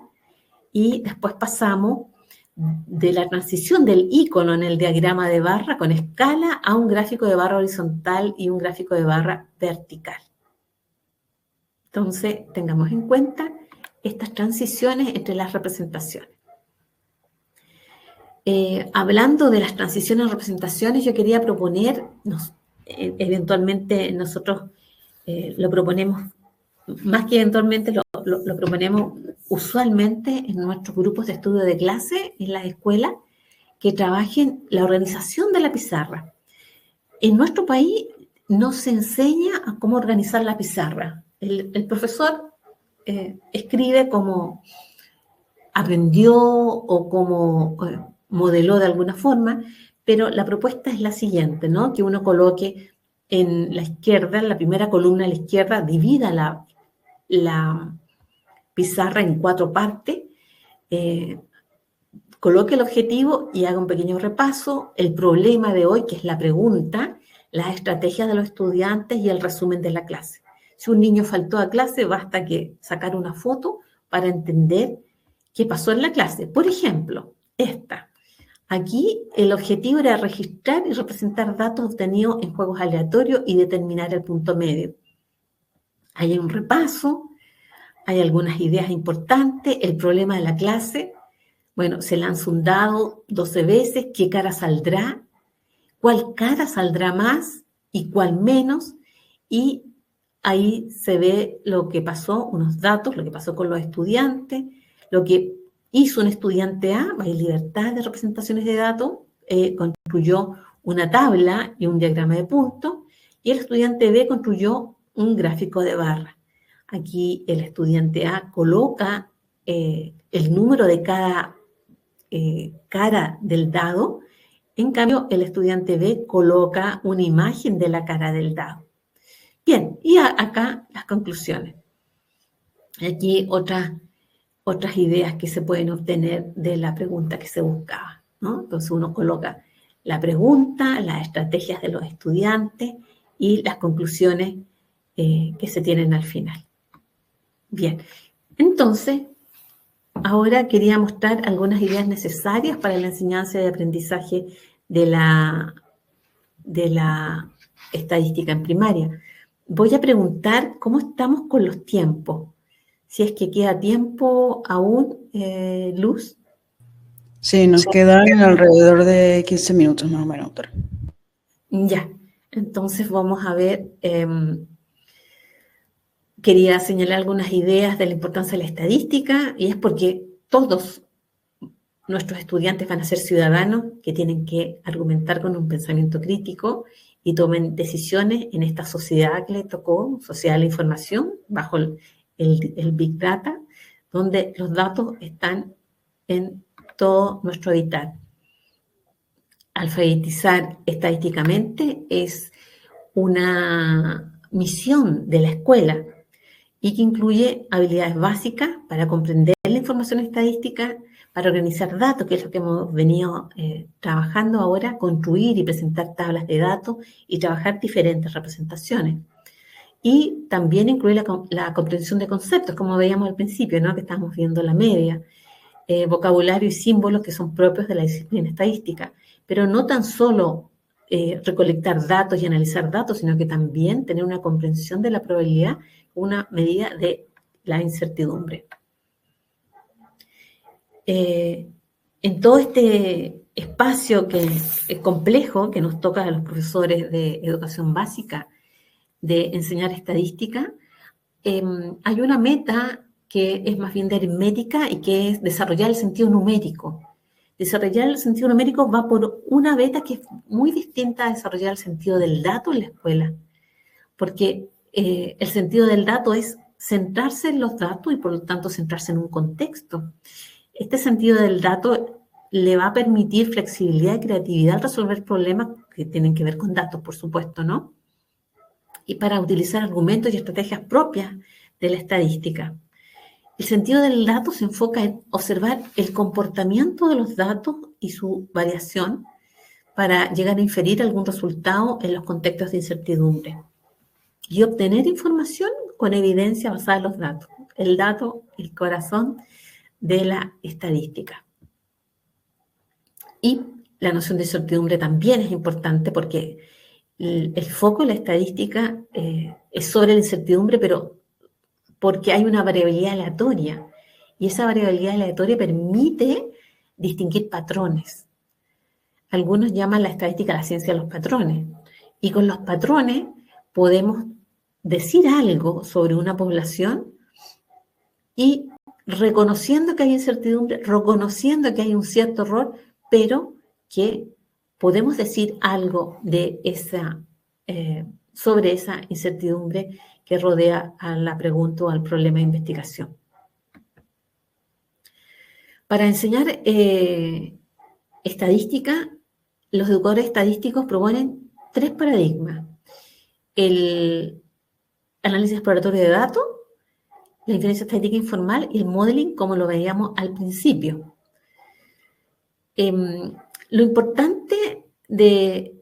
y después pasamos de la transición del icono en el diagrama de barra con escala a un gráfico de barra horizontal y un gráfico de barra vertical. Entonces, tengamos en cuenta estas transiciones entre las representaciones. Hablando de las transiciones en representaciones, yo quería proponer, eventualmente nosotros lo proponemos, más que eventualmente lo proponemos usualmente en nuestros grupos de estudio de clase, en las escuelas, que trabajen la organización de la pizarra. En nuestro país no se enseña a cómo organizar la pizarra. El profesor escribe como aprendió o como modeló de alguna forma, pero la propuesta es la siguiente, ¿no? Que uno coloque en la izquierda, en la primera columna a la izquierda, divida la pizarra en 4 partes, coloque el objetivo y haga un pequeño repaso, el problema de hoy, que es la pregunta, las estrategias de los estudiantes y el resumen de la clase. Si un niño faltó a clase, basta que sacar una foto para entender qué pasó en la clase. Por ejemplo, esta. Aquí el objetivo era registrar y representar datos obtenidos en juegos aleatorios y determinar el punto medio. Hay un repaso, hay algunas ideas importantes, el problema de la clase. Bueno, se lanza un dado 12 veces, ¿qué cara saldrá? ¿Cuál cara saldrá más y cuál menos? Y ahí se ve lo que pasó, unos datos, lo que pasó con los estudiantes, lo que hizo un estudiante A, hay libertad de representaciones de datos, construyó una tabla y un diagrama de puntos, y el estudiante B construyó un gráfico de barra. Aquí el estudiante A coloca el número de cada cara del dado, en cambio el estudiante B coloca una imagen de la cara del dado. Bien, y acá las conclusiones. Aquí otras ideas que se pueden obtener de la pregunta que se buscaba, ¿no? Entonces uno coloca la pregunta, las estrategias de los estudiantes y las conclusiones que se tienen al final. Bien, entonces, ahora quería mostrar algunas ideas necesarias para la enseñanza y aprendizaje de la estadística en primaria. Voy a preguntar cómo estamos con los tiempos. Si es que queda tiempo aún, Luz. Sí, nos quedan alrededor de 15 minutos más o menos, doctora. Ya, entonces vamos a ver. Quería señalar algunas ideas de la importancia de la estadística, y es porque todos nuestros estudiantes van a ser ciudadanos que tienen que argumentar con un pensamiento crítico y tomen decisiones en esta sociedad que les tocó, sociedad de la información, bajo el Big Data, donde los datos están en todo nuestro hábitat. Alfabetizar estadísticamente es una misión de la escuela y que incluye habilidades básicas para comprender la información estadística, para organizar datos, que es lo que hemos venido trabajando ahora, construir y presentar tablas de datos y trabajar diferentes representaciones. Y también incluye la comprensión de conceptos, como veíamos al principio, ¿no? Que estábamos viendo la media, vocabulario y símbolos que son propios de la disciplina estadística, pero no tan solo recolectar datos y analizar datos, sino que también tener una comprensión de la probabilidad, una medida de la incertidumbre. En todo este espacio que es complejo, que nos toca a los profesores de educación básica, de enseñar estadística, hay una meta que es más bien de aritmética y que es desarrollar el sentido numérico. Desarrollar el sentido numérico va por una beta que es muy distinta a desarrollar el sentido del dato en la escuela, porque el sentido del dato es centrarse en los datos y por lo tanto centrarse en un contexto. Este sentido del dato le va a permitir flexibilidad y creatividad al resolver problemas que tienen que ver con datos, por supuesto, ¿no? Y para utilizar argumentos y estrategias propias de la estadística. El sentido del dato se enfoca en observar el comportamiento de los datos y su variación para llegar a inferir algún resultado en los contextos de incertidumbre y obtener información con evidencia basada en los datos. El dato, el corazón de la estadística. Y la noción de incertidumbre también es importante porque el foco de la estadística es sobre la incertidumbre, pero porque hay una variabilidad aleatoria y esa variabilidad aleatoria permite distinguir patrones. Algunos llaman la estadística la ciencia de los patrones, y con los patrones podemos decir algo sobre una población y reconociendo que hay incertidumbre, reconociendo que hay un cierto error, pero que podemos decir algo de sobre esa incertidumbre que rodea a la pregunta o al problema de investigación. Para enseñar estadística, los educadores estadísticos proponen 3 paradigmas: el análisis exploratorio de datos, la inferencia estadística informal y el modeling, como lo veíamos al principio. Lo importante del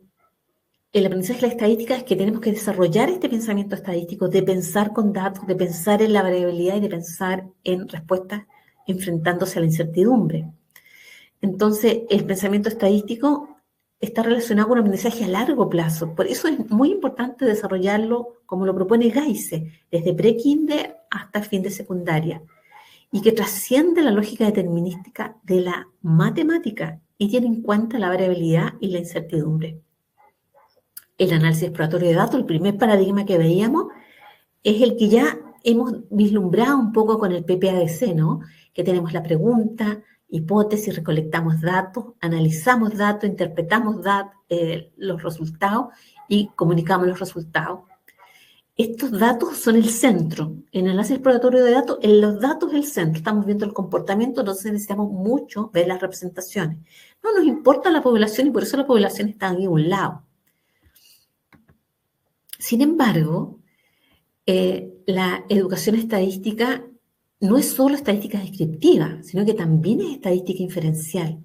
aprendizaje de la estadística es que tenemos que desarrollar este pensamiento estadístico, de pensar con datos, de pensar en la variabilidad y de pensar en respuestas enfrentándose a la incertidumbre. Entonces, el pensamiento estadístico está relacionado con un aprendizaje a largo plazo. Por eso es muy importante desarrollarlo como lo propone Geise, desde pre-kinder hasta fin de secundaria, y que trasciende la lógica determinística de la matemática y tiene en cuenta la variabilidad y la incertidumbre. El análisis exploratorio de datos, el primer paradigma que veíamos, es el que ya hemos vislumbrado un poco con el PPADC, ¿no? Que tenemos la pregunta, hipótesis, recolectamos datos, analizamos datos, interpretamos los resultados y comunicamos los resultados. Estos datos son el centro. En el análisis exploratorio de datos, los datos es el centro. Estamos viendo el comportamiento, entonces necesitamos mucho ver las representaciones. No nos importa la población y por eso la población está ahí a un lado. Sin embargo, la educación estadística no es solo estadística descriptiva, sino que también es estadística inferencial.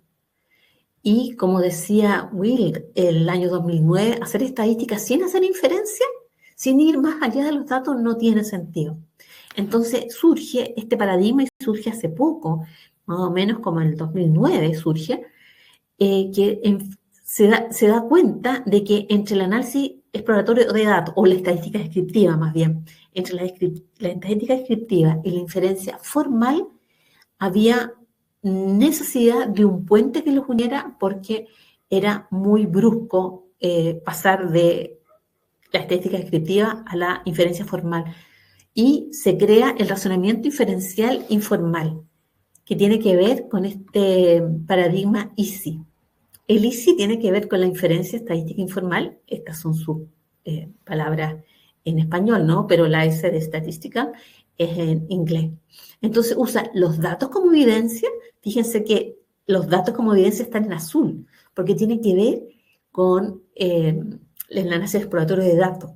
Y como decía Will el año 2009, hacer estadística sin hacer inferencia, sin ir más allá de los datos, no tiene sentido. Entonces surge este paradigma y surge hace poco, más o menos como en el 2009 surge, se da cuenta de que entre el análisis exploratorio de datos, o la estadística descriptiva más bien, entre la estadística descriptiva y la inferencia formal, había necesidad de un puente que los uniera porque era muy brusco pasar de la estadística descriptiva a la inferencia formal. Y se crea el razonamiento inferencial informal, que tiene que ver con este paradigma EASY. El EASY tiene que ver con la inferencia estadística informal, estas son sus palabras en español, ¿no? Pero la S de estadística es en inglés. Entonces usa los datos como evidencia. Fíjense que los datos como evidencia están en azul, porque tiene que ver con el análisis exploratorio de datos.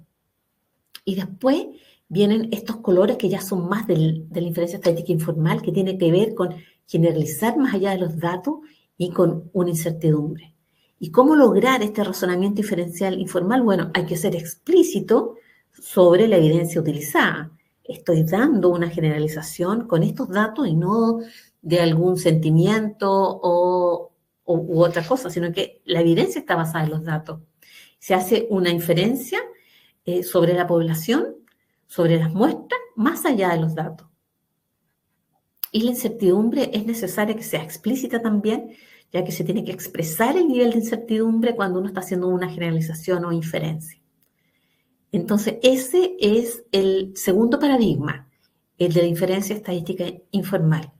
Y después vienen estos colores que ya son más de la inferencia estadística informal, que tiene que ver con generalizar más allá de los datos y con una incertidumbre. ¿Y cómo lograr este razonamiento inferencial informal? Bueno, hay que ser explícito sobre la evidencia utilizada. Estoy dando una generalización con estos datos y no de algún sentimiento u otra cosa, sino que la evidencia está basada en los datos. Se hace una inferencia sobre la población, sobre las muestras, más allá de los datos. Y la incertidumbre es necesaria que sea explícita también, ya que se tiene que expresar el nivel de incertidumbre cuando uno está haciendo una generalización o inferencia. Entonces, ese es el segundo paradigma, el de la inferencia estadística informal,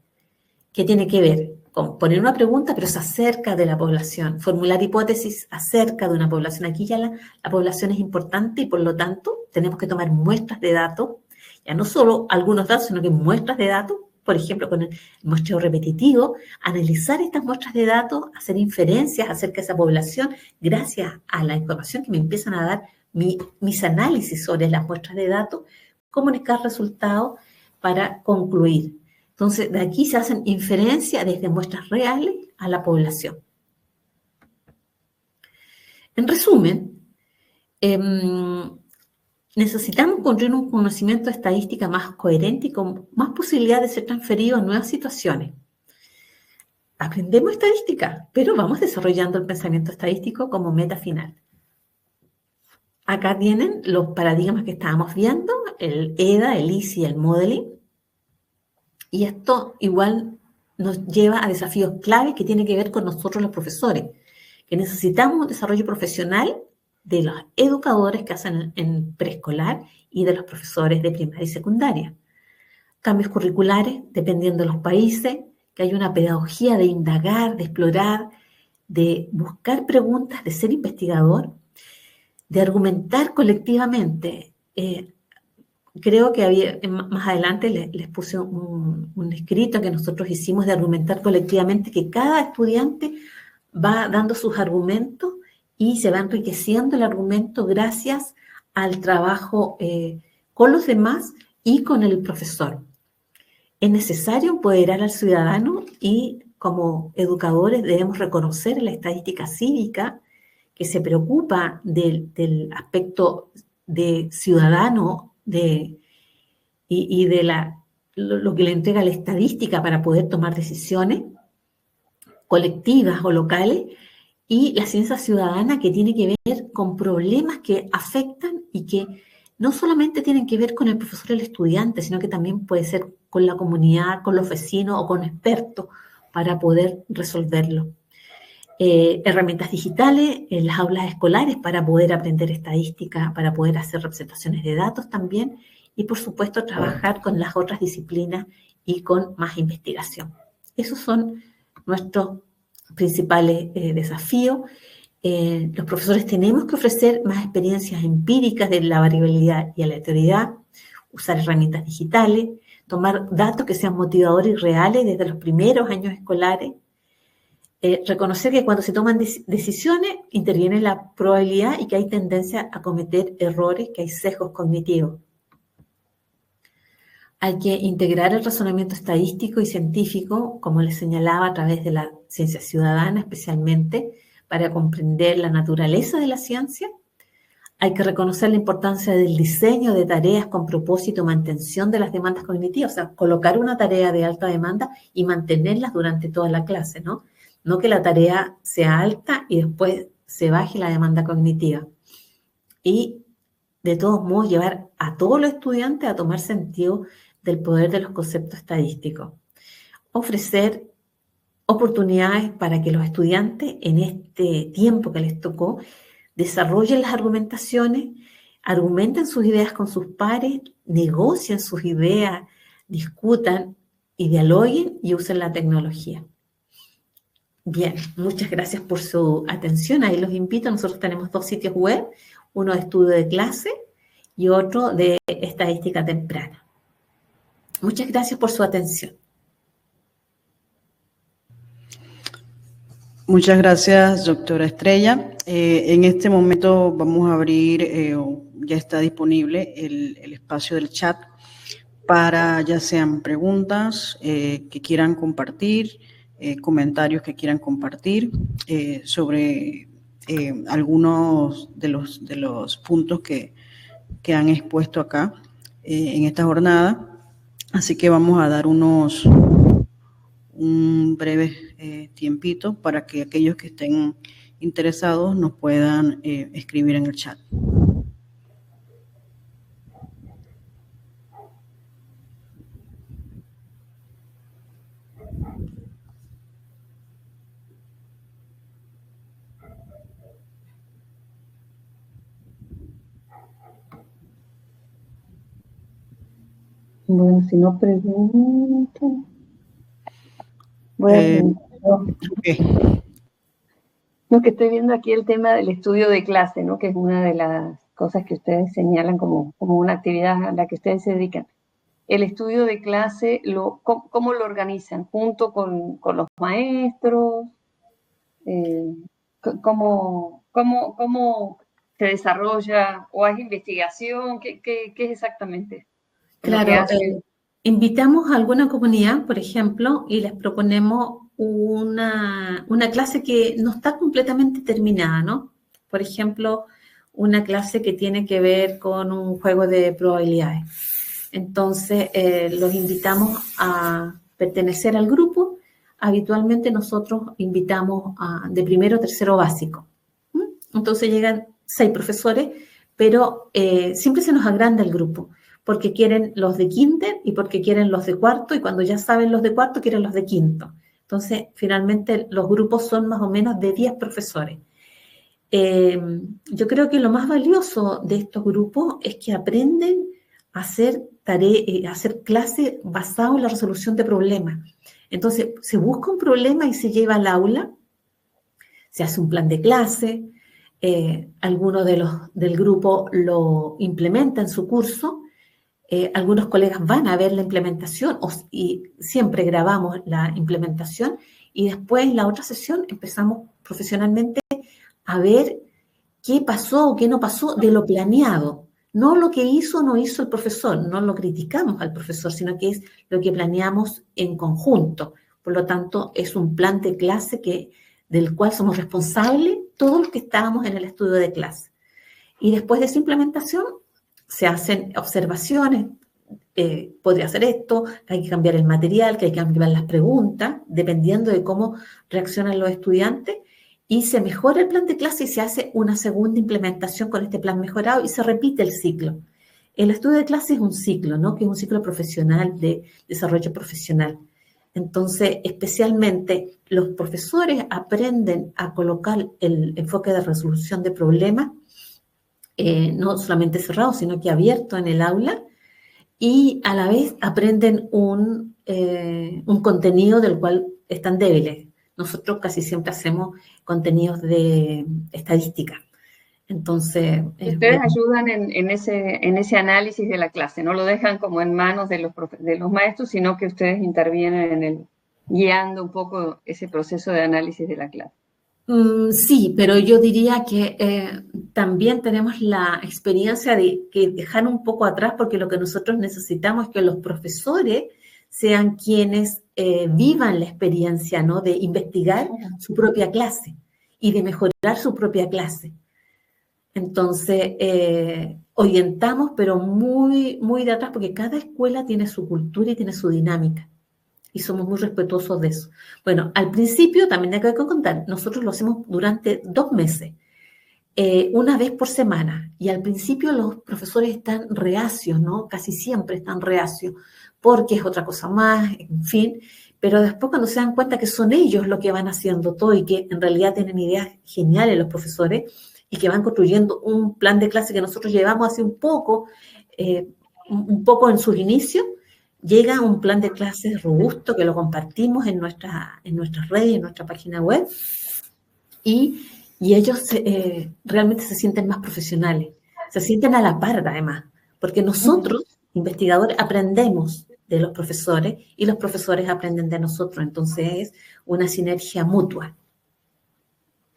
que tiene que ver con poner una pregunta, pero es acerca de la población, formular hipótesis acerca de una población. Aquí ya la población es importante y por lo tanto tenemos que tomar muestras de datos, ya no solo algunos datos, sino que muestras de datos, por ejemplo, con el muestreo repetitivo, analizar estas muestras de datos, hacer inferencias acerca de esa población, gracias a la información que me empiezan a dar mis análisis sobre las muestras de datos, comunicar resultados para concluir. Entonces, de aquí se hacen inferencias desde muestras reales a la población. En resumen, necesitamos construir un conocimiento de estadística más coherente y con más posibilidad de ser transferido a nuevas situaciones. Aprendemos estadística, pero vamos desarrollando el pensamiento estadístico como meta final. Acá tienen los paradigmas que estábamos viendo, el EDA, el EASY y el modeling. Y esto igual nos lleva a desafíos clave que tienen que ver con nosotros los profesores, que necesitamos un desarrollo profesional de los educadores que hacen en preescolar y de los profesores de primaria y secundaria. Cambios curriculares, dependiendo de los países, que hay una pedagogía de indagar, de explorar, de buscar preguntas, de ser investigador, de argumentar colectivamente. Creo que más adelante les puse un escrito que nosotros hicimos de argumentar colectivamente, que cada estudiante va dando sus argumentos y se va enriqueciendo el argumento gracias al trabajo con los demás y con el profesor. Es necesario empoderar al ciudadano y como educadores debemos reconocer la estadística cívica que se preocupa del aspecto de ciudadano y de lo que le entrega la estadística para poder tomar decisiones colectivas o locales, y la ciencia ciudadana que tiene que ver con problemas que afectan y que no solamente tienen que ver con el profesor y el estudiante, sino que también puede ser con la comunidad, con los vecinos o con expertos para poder resolverlo. Herramientas digitales en las aulas escolares para poder aprender estadística, para poder hacer representaciones de datos también, y por supuesto trabajar con las otras disciplinas y con más investigación. Esos son nuestros principales desafíos. Los profesores tenemos que ofrecer más experiencias empíricas de la variabilidad y aleatoriedad, usar herramientas digitales, tomar datos que sean motivadores y reales desde los primeros años escolares, reconocer que cuando se toman decisiones interviene la probabilidad y que hay tendencia a cometer errores, que hay sesgos cognitivos. Hay que integrar el razonamiento estadístico y científico, como les señalaba, a través de la ciencia ciudadana especialmente, para comprender la naturaleza de la ciencia. Hay que reconocer la importancia del diseño de tareas con propósito, mantención de las demandas cognitivas, o sea, colocar una tarea de alta demanda y mantenerlas durante toda la clase, ¿no? No que la tarea sea alta y después se baje la demanda cognitiva. Y de todos modos llevar a todos los estudiantes a tomar sentido del poder de los conceptos estadísticos. Ofrecer oportunidades para que los estudiantes en este tiempo que les tocó desarrollen las argumentaciones, argumenten sus ideas con sus pares, negocien sus ideas, discutan y dialoguen y usen la tecnología. Bien, muchas gracias por su atención. Ahí los invito. Nosotros tenemos 2 sitios web, uno de estudio de clase y otro de estadística temprana. Muchas gracias por su atención. Muchas gracias, doctora Estrella. En este momento vamos a abrir, ya está disponible el espacio del chat para ya sean preguntas que quieran compartir, comentarios que quieran compartir sobre algunos de los puntos que han expuesto acá en esta jornada. Así que vamos a dar un breve tiempito para que aquellos que estén interesados nos puedan escribir en el chat. Bueno, si no preguntan, voy a preguntar. Okay. No, que estoy viendo aquí el tema del estudio de clase, ¿no? Que es una de las cosas que ustedes señalan como una actividad a la que ustedes se dedican. El estudio de clase, ¿cómo lo organizan? ¿Junto con los maestros? ¿Cómo se desarrolla? ¿O es investigación? ¿Qué es exactamente? Claro, invitamos a alguna comunidad, por ejemplo, y les proponemos una clase que no está completamente terminada, ¿no? Por ejemplo, una clase que tiene que ver con un juego de probabilidades. Entonces, los invitamos a pertenecer al grupo. Habitualmente nosotros invitamos de primero a tercero básico. Entonces llegan 6 profesores, pero siempre se nos agranda el grupo, porque quieren los de kinder y porque quieren los de cuarto, y cuando ya saben los de cuarto, quieren los de quinto. Entonces, finalmente, los grupos son más o menos de 10 profesores. Yo creo que lo más valioso de estos grupos es que aprenden a hacer clases basadas en la resolución de problemas. Entonces, se busca un problema y se lleva al aula, se hace un plan de clase, algunos del grupo lo implementa en su curso, algunos colegas van a ver la implementación y siempre grabamos la implementación y después en la otra sesión empezamos profesionalmente a ver qué pasó o qué no pasó de lo planeado. No lo que hizo o no hizo el profesor, no lo criticamos al profesor, sino que es lo que planeamos en conjunto. Por lo tanto, es un plan de clase del cual somos responsables todos los que estábamos en el estudio de clase. Y después de esa implementación, se hacen observaciones, podría hacer esto, que hay que cambiar el material, que hay que cambiar las preguntas, dependiendo de cómo reaccionan los estudiantes, y se mejora el plan de clase y se hace una segunda implementación con este plan mejorado y se repite el ciclo. El estudio de clase es un ciclo, ¿no? Que es un ciclo profesional, de desarrollo profesional. Entonces, especialmente los profesores aprenden a colocar el enfoque de resolución de problemas, no solamente cerrado, sino que abierto en el aula, y a la vez aprenden un contenido del cual están débiles. Nosotros casi siempre hacemos contenidos de estadística. Entonces... Ustedes ayudan en ese análisis de la clase, no lo dejan como en manos de los maestros, sino que ustedes intervienen guiando un poco ese proceso de análisis de la clase. Sí, pero yo diría que también tenemos la experiencia de que dejar un poco atrás, porque lo que nosotros necesitamos es que los profesores sean quienes vivan la experiencia, ¿no? De investigar su propia clase y de mejorar su propia clase. Entonces, orientamos, pero muy, muy de atrás, porque cada escuela tiene su cultura y tiene su dinámica. Y somos muy respetuosos de eso. Bueno, al principio, también hay que contar, nosotros lo hacemos durante 2 meses, una vez por semana. Y al principio los profesores están reacios, ¿no? Casi siempre están reacios, porque es otra cosa más, en fin. Pero después cuando se dan cuenta que son ellos los que van haciendo todo y que en realidad tienen ideas geniales los profesores y que van construyendo un plan de clase que nosotros llevamos hace un poco en sus inicios, llega un plan de clases robusto que lo compartimos en nuestras redes, en nuestra página web, y ellos realmente se sienten más profesionales, se sienten a la par además, porque nosotros, investigadores, aprendemos de los profesores y los profesores aprenden de nosotros, entonces es una sinergia mutua.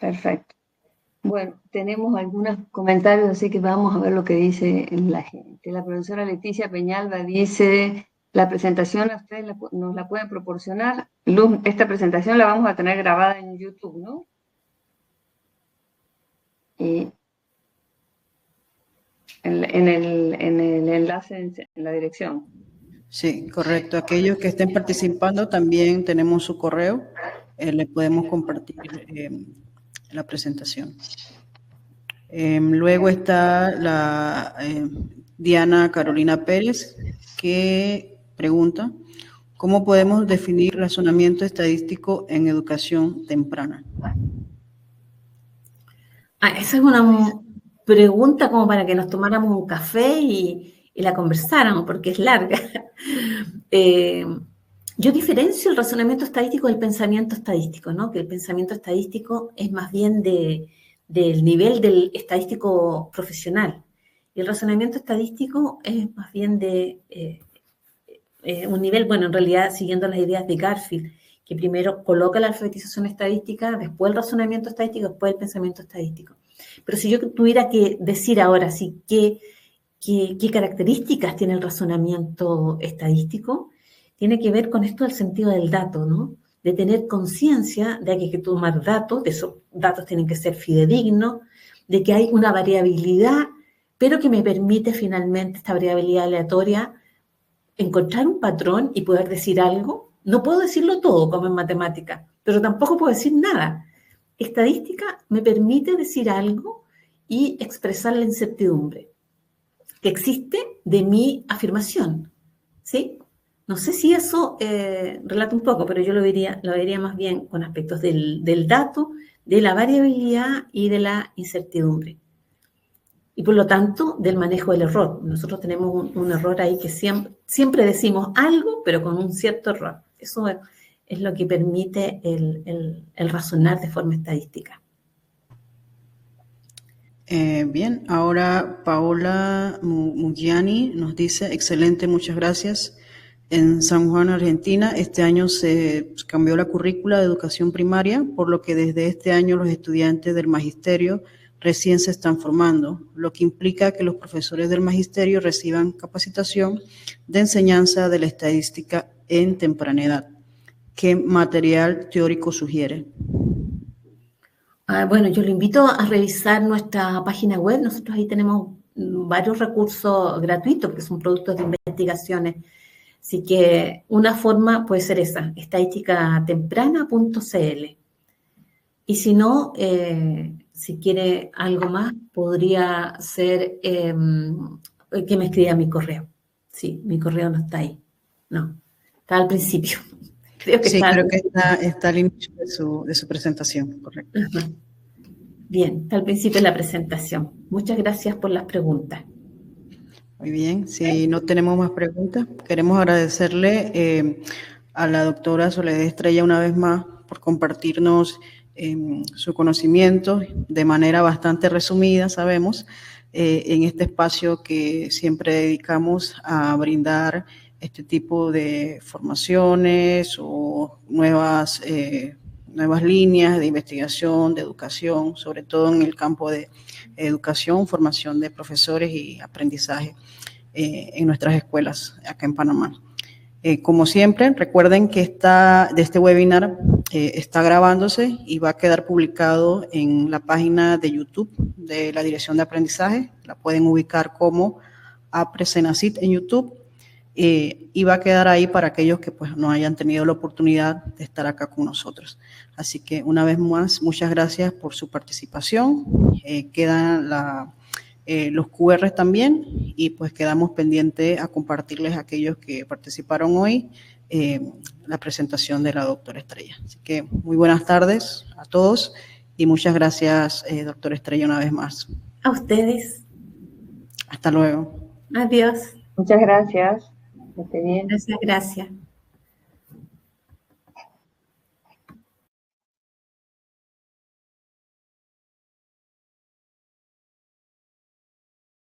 Perfecto. Bueno, tenemos algunos comentarios, así que vamos a ver lo que dice la gente. La profesora Leticia Peñalba dice: la presentación a ustedes nos la pueden proporcionar. Luz, esta presentación la vamos a tener grabada en YouTube, ¿no? En el enlace, en la dirección. Sí, correcto. Aquellos que estén participando también tenemos su correo. Le podemos compartir la presentación. Luego está la Diana Carolina Pérez, que pregunta: ¿cómo podemos definir razonamiento estadístico en educación temprana? Esa es una pregunta como para que nos tomáramos un café y la conversáramos, porque es larga. Yo diferencio el razonamiento estadístico del pensamiento estadístico, ¿no? Que el pensamiento estadístico es más bien del nivel del estadístico profesional. Y el razonamiento estadístico es más bien de un nivel, bueno, en realidad siguiendo las ideas de Garfield, que primero coloca la alfabetización estadística, después el razonamiento estadístico, después el pensamiento estadístico. Pero si yo tuviera que decir ahora sí qué características tiene el razonamiento estadístico, tiene que ver con esto del sentido del dato, ¿no? De tener conciencia de que hay que tomar datos, de esos datos tienen que ser fidedignos, de que hay una variabilidad, pero que me permite finalmente esta variabilidad aleatoria encontrar un patrón y poder decir algo. No puedo decirlo todo como en matemática, pero tampoco puedo decir nada. Estadística me permite decir algo y expresar la incertidumbre que existe de mi afirmación, ¿sí? No sé si eso relata un poco, pero yo lo vería más bien con aspectos del dato, de la variabilidad y de la incertidumbre. Y por lo tanto, del manejo del error. Nosotros tenemos un error ahí que siempre decimos algo, pero con un cierto error. Eso es lo que permite el razonar de forma estadística. Bien, ahora Paola Mugiani nos dice: excelente, muchas gracias. En San Juan, Argentina, este año se cambió la currícula de educación primaria, por lo que desde este año los estudiantes del magisterio recién se están formando, lo que implica que los profesores del magisterio reciban capacitación de enseñanza de la estadística en temprana edad. ¿Qué material teórico sugiere? Bueno, yo lo invito a revisar nuestra página web. Nosotros ahí tenemos varios recursos gratuitos, porque son productos de investigaciones. Así que una forma puede ser esa, estadísticatemprana.cl. Y si no, si quiere algo más, podría ser que me escriba mi correo. Sí, mi correo no está ahí. No, está al principio. Creo que está al inicio de su presentación, correcto. Uh-huh. Bien, está al principio de la presentación. Muchas gracias por las preguntas. Muy bien, si no tenemos más preguntas, queremos agradecerle a la doctora Soledad Estrella una vez más por compartirnos su conocimiento de manera bastante resumida, sabemos, en este espacio que siempre dedicamos a brindar este tipo de formaciones o nuevas líneas de investigación, de educación, sobre todo en el campo de educación, formación de profesores y aprendizaje en nuestras escuelas acá en Panamá. Como siempre, recuerden que de este webinar está grabándose y va a quedar publicado en la página de YouTube de la Dirección de Aprendizaje. La pueden ubicar como APRE-CENACYT en YouTube. Y va a quedar ahí para aquellos que pues no hayan tenido la oportunidad de estar acá con nosotros. Así que una vez más, muchas gracias por su participación. Quedan los QR también y pues quedamos pendientes a compartirles a aquellos que participaron hoy la presentación de la doctora Estrella. Así que muy buenas tardes a todos y muchas gracias, doctora Estrella, una vez más. A ustedes. Hasta luego. Adiós. Muchas gracias. Que esté bien. Gracias.